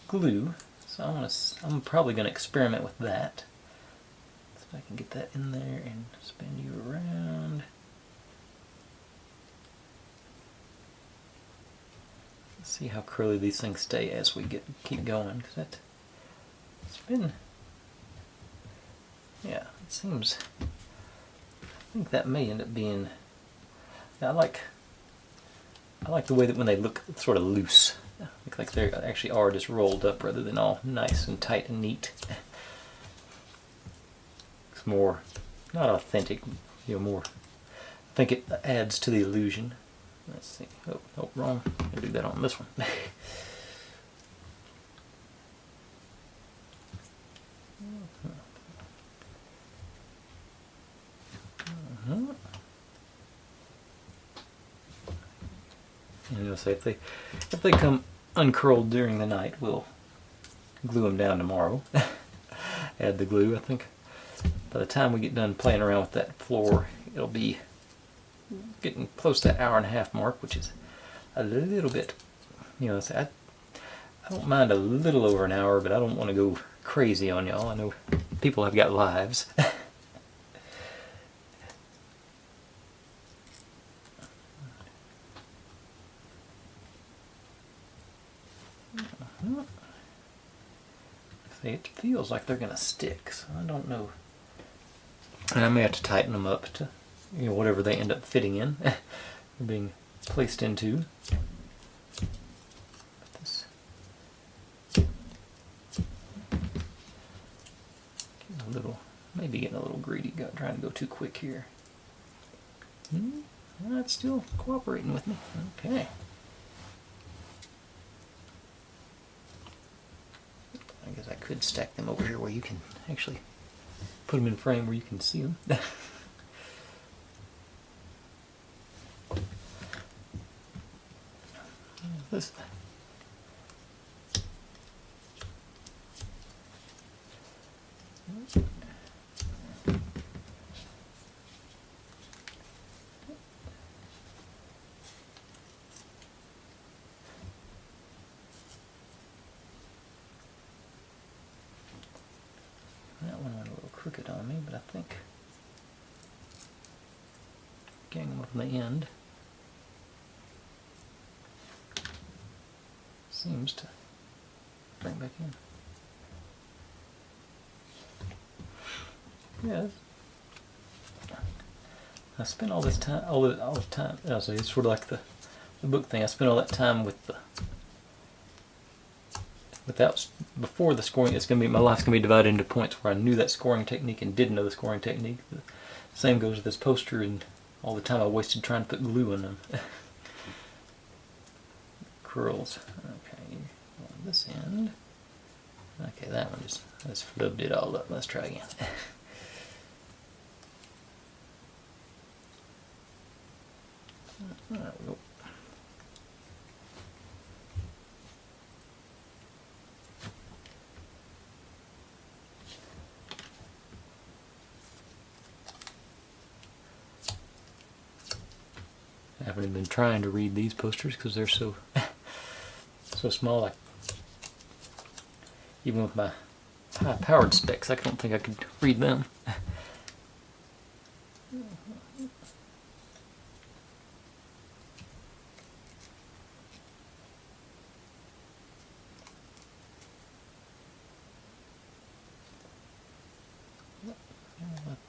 Speaker 1: glue. So I'm probably going to experiment with that. See if I can get that in there and spin you around. See how curly these things stay as we keep going, because it's been, yeah, it seems, I think that may end up being, I like the way that when they look sort of loose, look like they actually are just rolled up rather than all nice and tight and neat. It's more, not authentic, more, I think it adds to the illusion. Let's see. Oh, wrong. I'll do that on this one. And you'll say if they come uncurled during the night, we'll glue them down tomorrow. Add the glue. I think by the time we get done playing around with that floor, it'll be getting close to that hour-and-a-half mark, which is a little bit, you know, I don't mind a little over an hour, but I don't want to go crazy on y'all. I know people have got lives. See, it feels like they're gonna stick, so I don't know. And I may have to tighten them up to, you know, whatever they end up fitting in, being placed into. This getting a little, maybe getting a little greedy, trying to go too quick here. That's still cooperating with me. Okay. I guess I could stack them over here where you can actually put them in frame where you can see them. This. That one went a little crooked on me, but I think getting them up on the end seems to bring back in. Yeah. I spent all this time, all the time. So it's sort of like the book thing. I spent all that time without before the scoring. It's gonna be, my life's gonna be divided into points where I knew that scoring technique and didn't know the scoring technique. The same goes with this poster and all the time I wasted trying to put glue on them. Curls. Okay, on this end. Okay, that one just flubbed it all up. Let's try again. There we go. I haven't even been trying to read these posters because they're so small. Like, even with my high-powered specs, I don't think I could read them.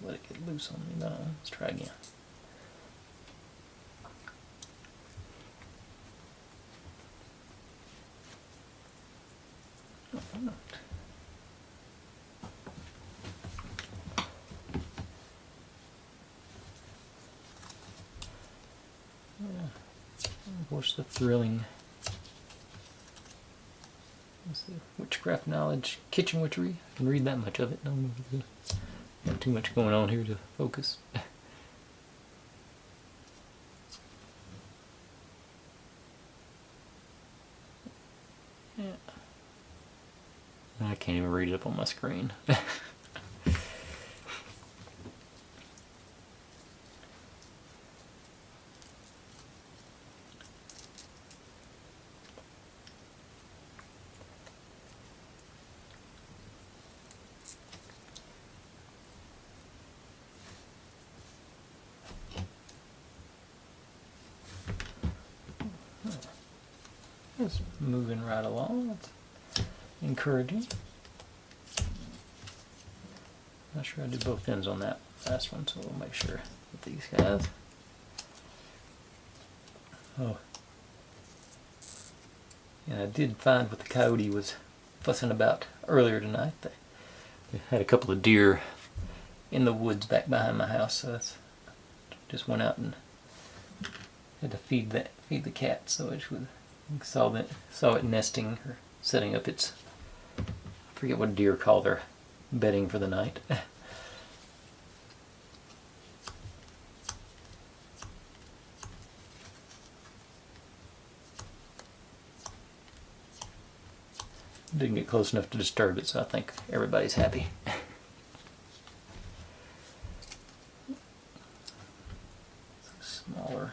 Speaker 1: Let it get loose on me. No, let's try again. Of course, the thrilling, let's see, witchcraft knowledge, kitchen witchery. I can read that much of it. No, not too much going on here to focus. Yeah. I can't even read it up on my screen. It's moving right along. That's encouraging. Not sure I did both ends on that last one, so we'll make sure with these guys. Oh. And I did find what the coyote was fussing about earlier tonight. They had a couple of deer in the woods back behind my house, so that's just went out and had to feed the cat, so it would saw it nesting or setting up its, I forget what deer call their bedding for the night. Didn't get close enough to disturb it, so I think everybody's happy. Smaller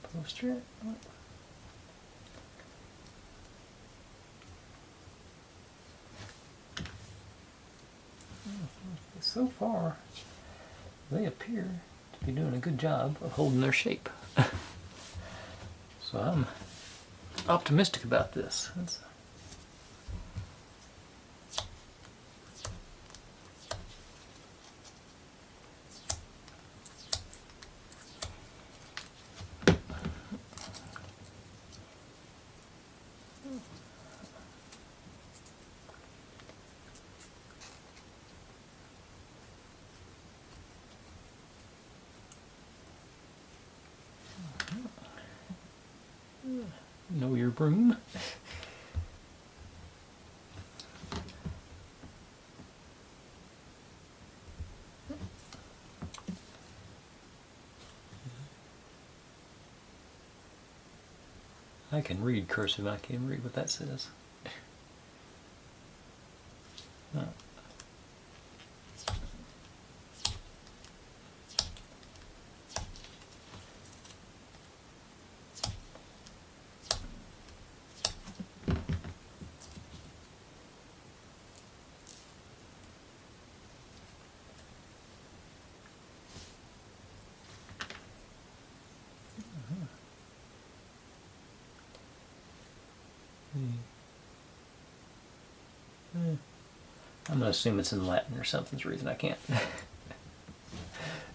Speaker 1: poster. So far, they appear to be doing a good job of holding their shape. So I'm optimistic about this. Know your broom. I can read cursive, I can't read what that says. Oh. I'm going to assume it's in Latin or something's the reason I can't.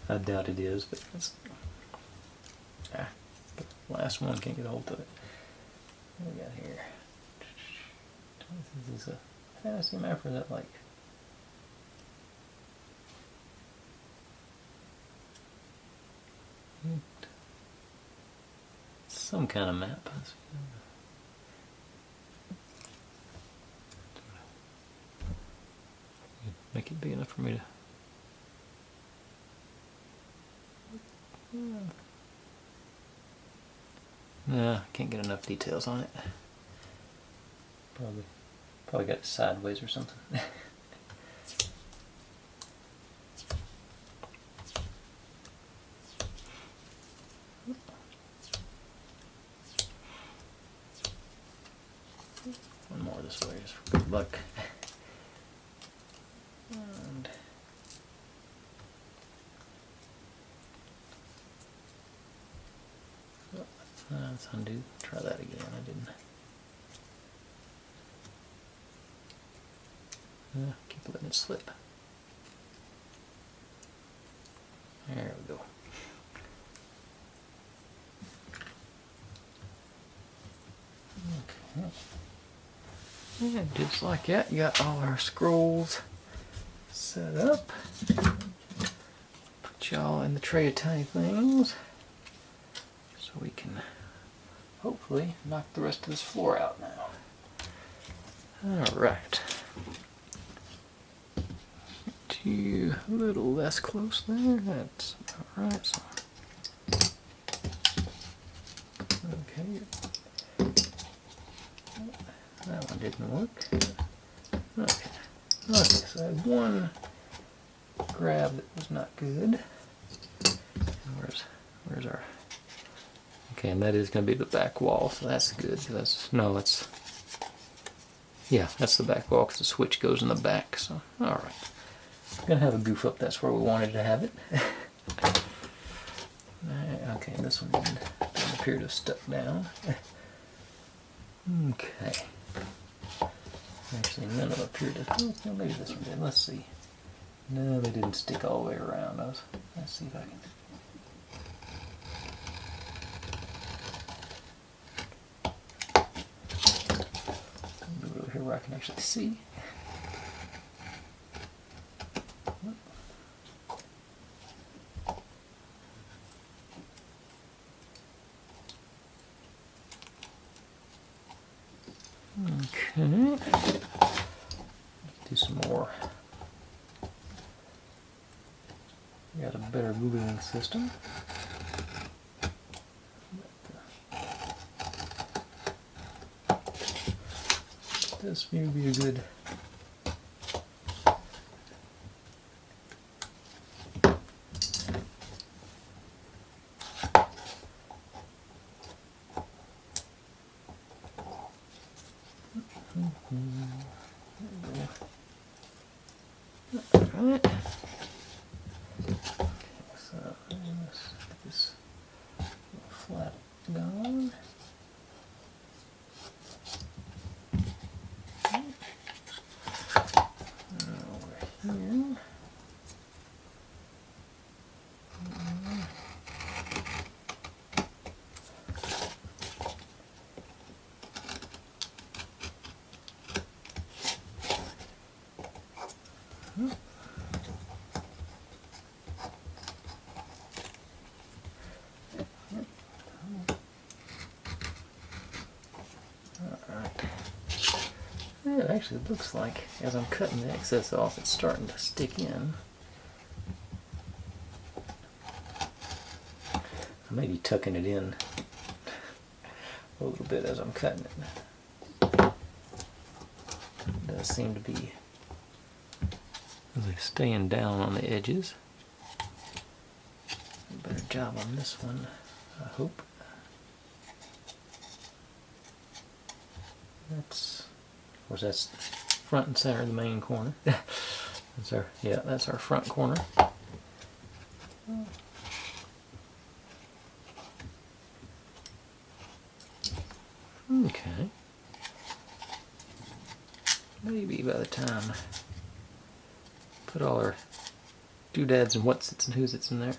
Speaker 1: I doubt it is, but that's... the last one, can't get a hold of it. What do we got here? Is this a fantasy map or is that like... some kind of map. Make it big enough for me to... nah, can't get enough details on it. Probably got it sideways or something. One more this way just for good luck. And let's undo. Try that again. I didn't. Keep letting it slip. There we go. Okay. Yeah, just like that, you got all our scrolls set up. Put y'all in the tray of tiny things so we can hopefully knock the rest of this floor out now. Alright. A little less close there. That's alright. So. Okay. That one didn't work. Okay. Okay, so I had one grab that was not good. Where's our... okay, and that is going to be the back wall, so that's good. Yeah, that's the back wall because the switch goes in the back, so alright. Gonna have a goof up, that's where we wanted to have it. Okay, this one doesn't appear to have stuck down. Okay. Actually, none of them appear to. Oh, no, maybe this one did. Let's see. No, they didn't stick all the way around. Let's see if I can. Move over here where I can actually see. Okay, do some more. We got a better moving system. It does this may be a good. Alright. So let's get this flat going. Over here. It actually looks like, as I'm cutting the excess off, it's starting to stick in. I may be tucking it in a little bit as I'm cutting it. It does seem to be staying down on the edges. Better job on this one, I hope. That's, of course, that's front and center of the main corner. That's our, yeah, that's our front corner. Okay. Maybe by the time put all our doodads and what's its and who's it's in there.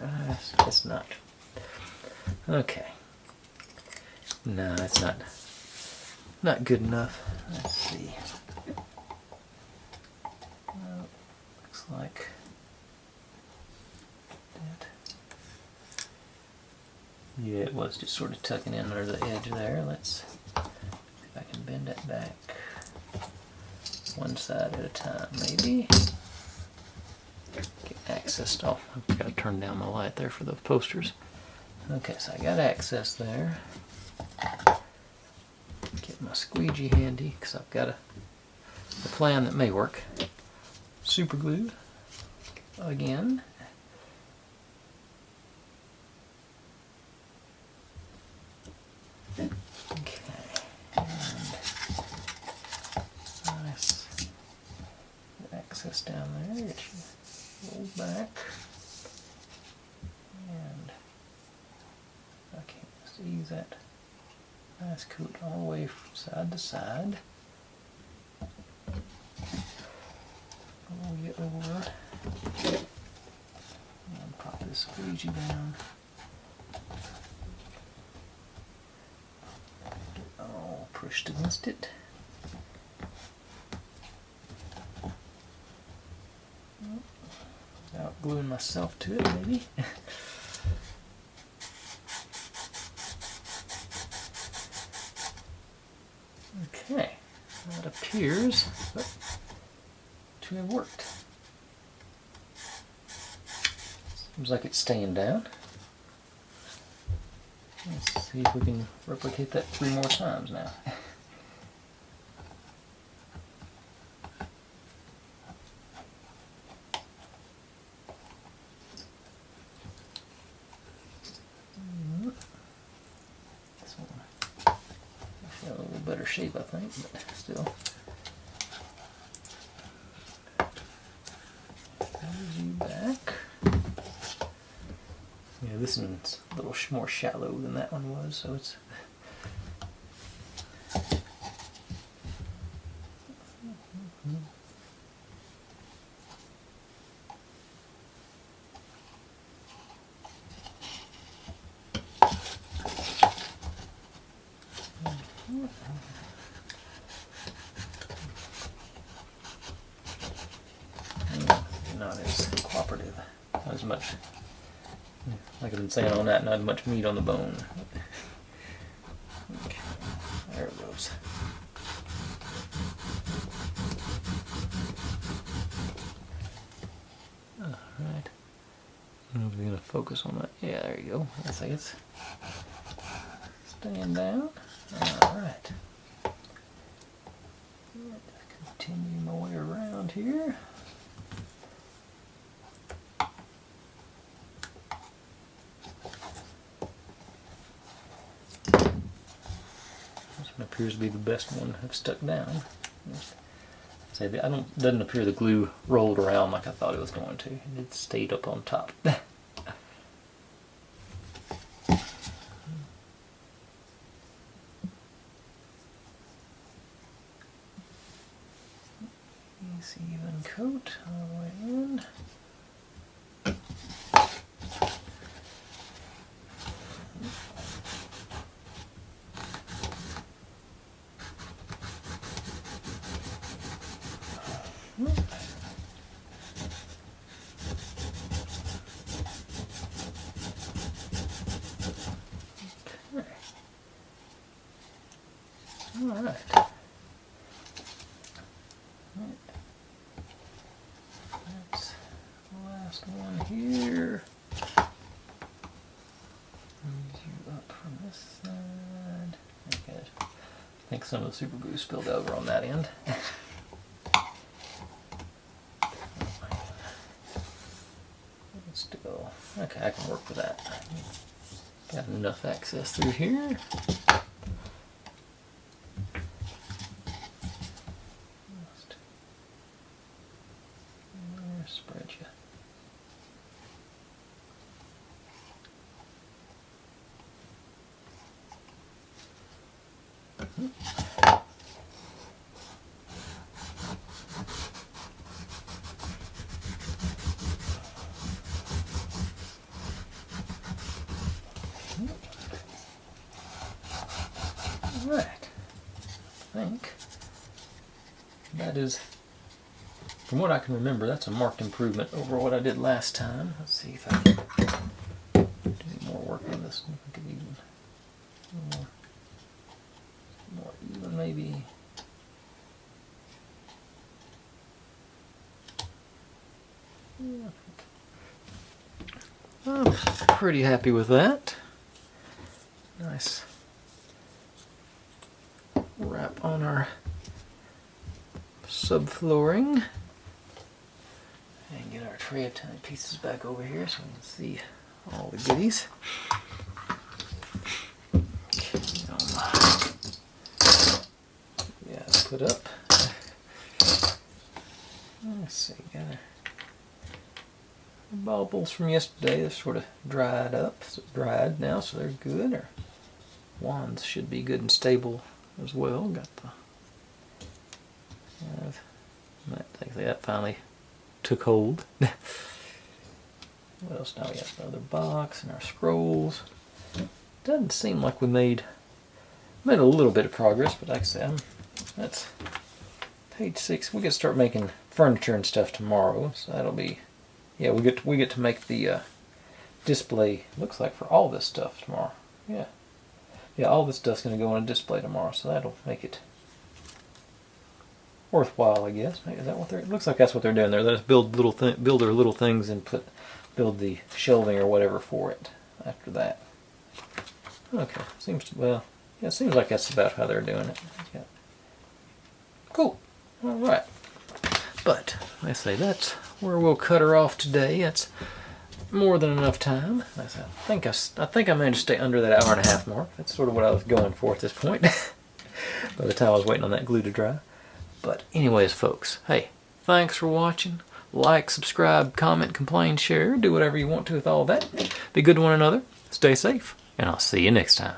Speaker 1: That's not. Okay. No, that's not good enough. Let's see. Looks like that. Yeah, it was just sort of tucking in under the edge there. Let's see if I can bend it back one side at a time, maybe. Get access to, oh, I've got to turn down my light there for the posters. Okay, so I got access there. Get my squeegee handy because I've got a plan that may work. Super glue again. Okay, and nice access down there. Get you rolled back, and okay, just ease that nice coat all the way from side to side. Roll you over and pop this squeegee down. Oh, pushed against it. Without gluing myself to it, maybe. Okay, that appears to have worked. Seems like it's staying down. Let's see if we can replicate that 3 more times now. This one I feel a little better shape, I think, but still. There's you back. Yeah, this one's a little more shallow than that one was, so it's. Not as cooperative, not as much. Like I've been saying on that, not as much meat on the bone. Okay, there it goes. Alright. I'm going to focus on that. Yeah, there you go. That's like it's staying down. Alright. Continue my way around here. This one appears to be the best one I've stuck down. Doesn't appear the glue rolled around like I thought it was going to. It stayed up on top. Nice even coat all the way in. All right. That's the last one here. Move you up from this side. Okay. I think some of the super glue spilled over on that end. Still, okay, I can work with that. Got enough access through here. Spread you. All right. I think that is, from what I can remember, that's a marked improvement over what I did last time. Let's see if I can do any more work on this one. I could even more even maybe. Yeah, I'm pretty happy with that. Nice wrap on our subflooring. And get our tray of tiny pieces back over here so we can see all the goodies. Yeah, put up. Let's see, got our baubles from yesterday. They're sort of dried up. So dried now, so they're good. Our wands should be good and stable as well. Got the I think that finally took hold. What else now? We got the other box and our scrolls. Doesn't seem like we made a little bit of progress, but like I said, that's page 6. We get to start making furniture and stuff tomorrow, so that'll be, yeah, we get to make the display. Looks like for all this stuff tomorrow. Yeah, all this stuff's going to go on a display tomorrow, so that'll make it worthwhile, I guess. Is that what they're? It looks like that's what they're doing there. They just build their little things and build the shelving or whatever for it after that. Okay, well, yeah, it seems like that's about how they're doing it. Yeah. Cool. All right. But I say that's where we'll cut her off today. That's more than enough time. I think I managed to stay under that hour and a half mark. That's sort of what I was going for at this point. By the time I was waiting on that glue to dry. But anyways, folks, hey, thanks for watching. Like, subscribe, comment, complain, share, do whatever you want to with all that. Be good to one another. Stay safe, and I'll see you next time.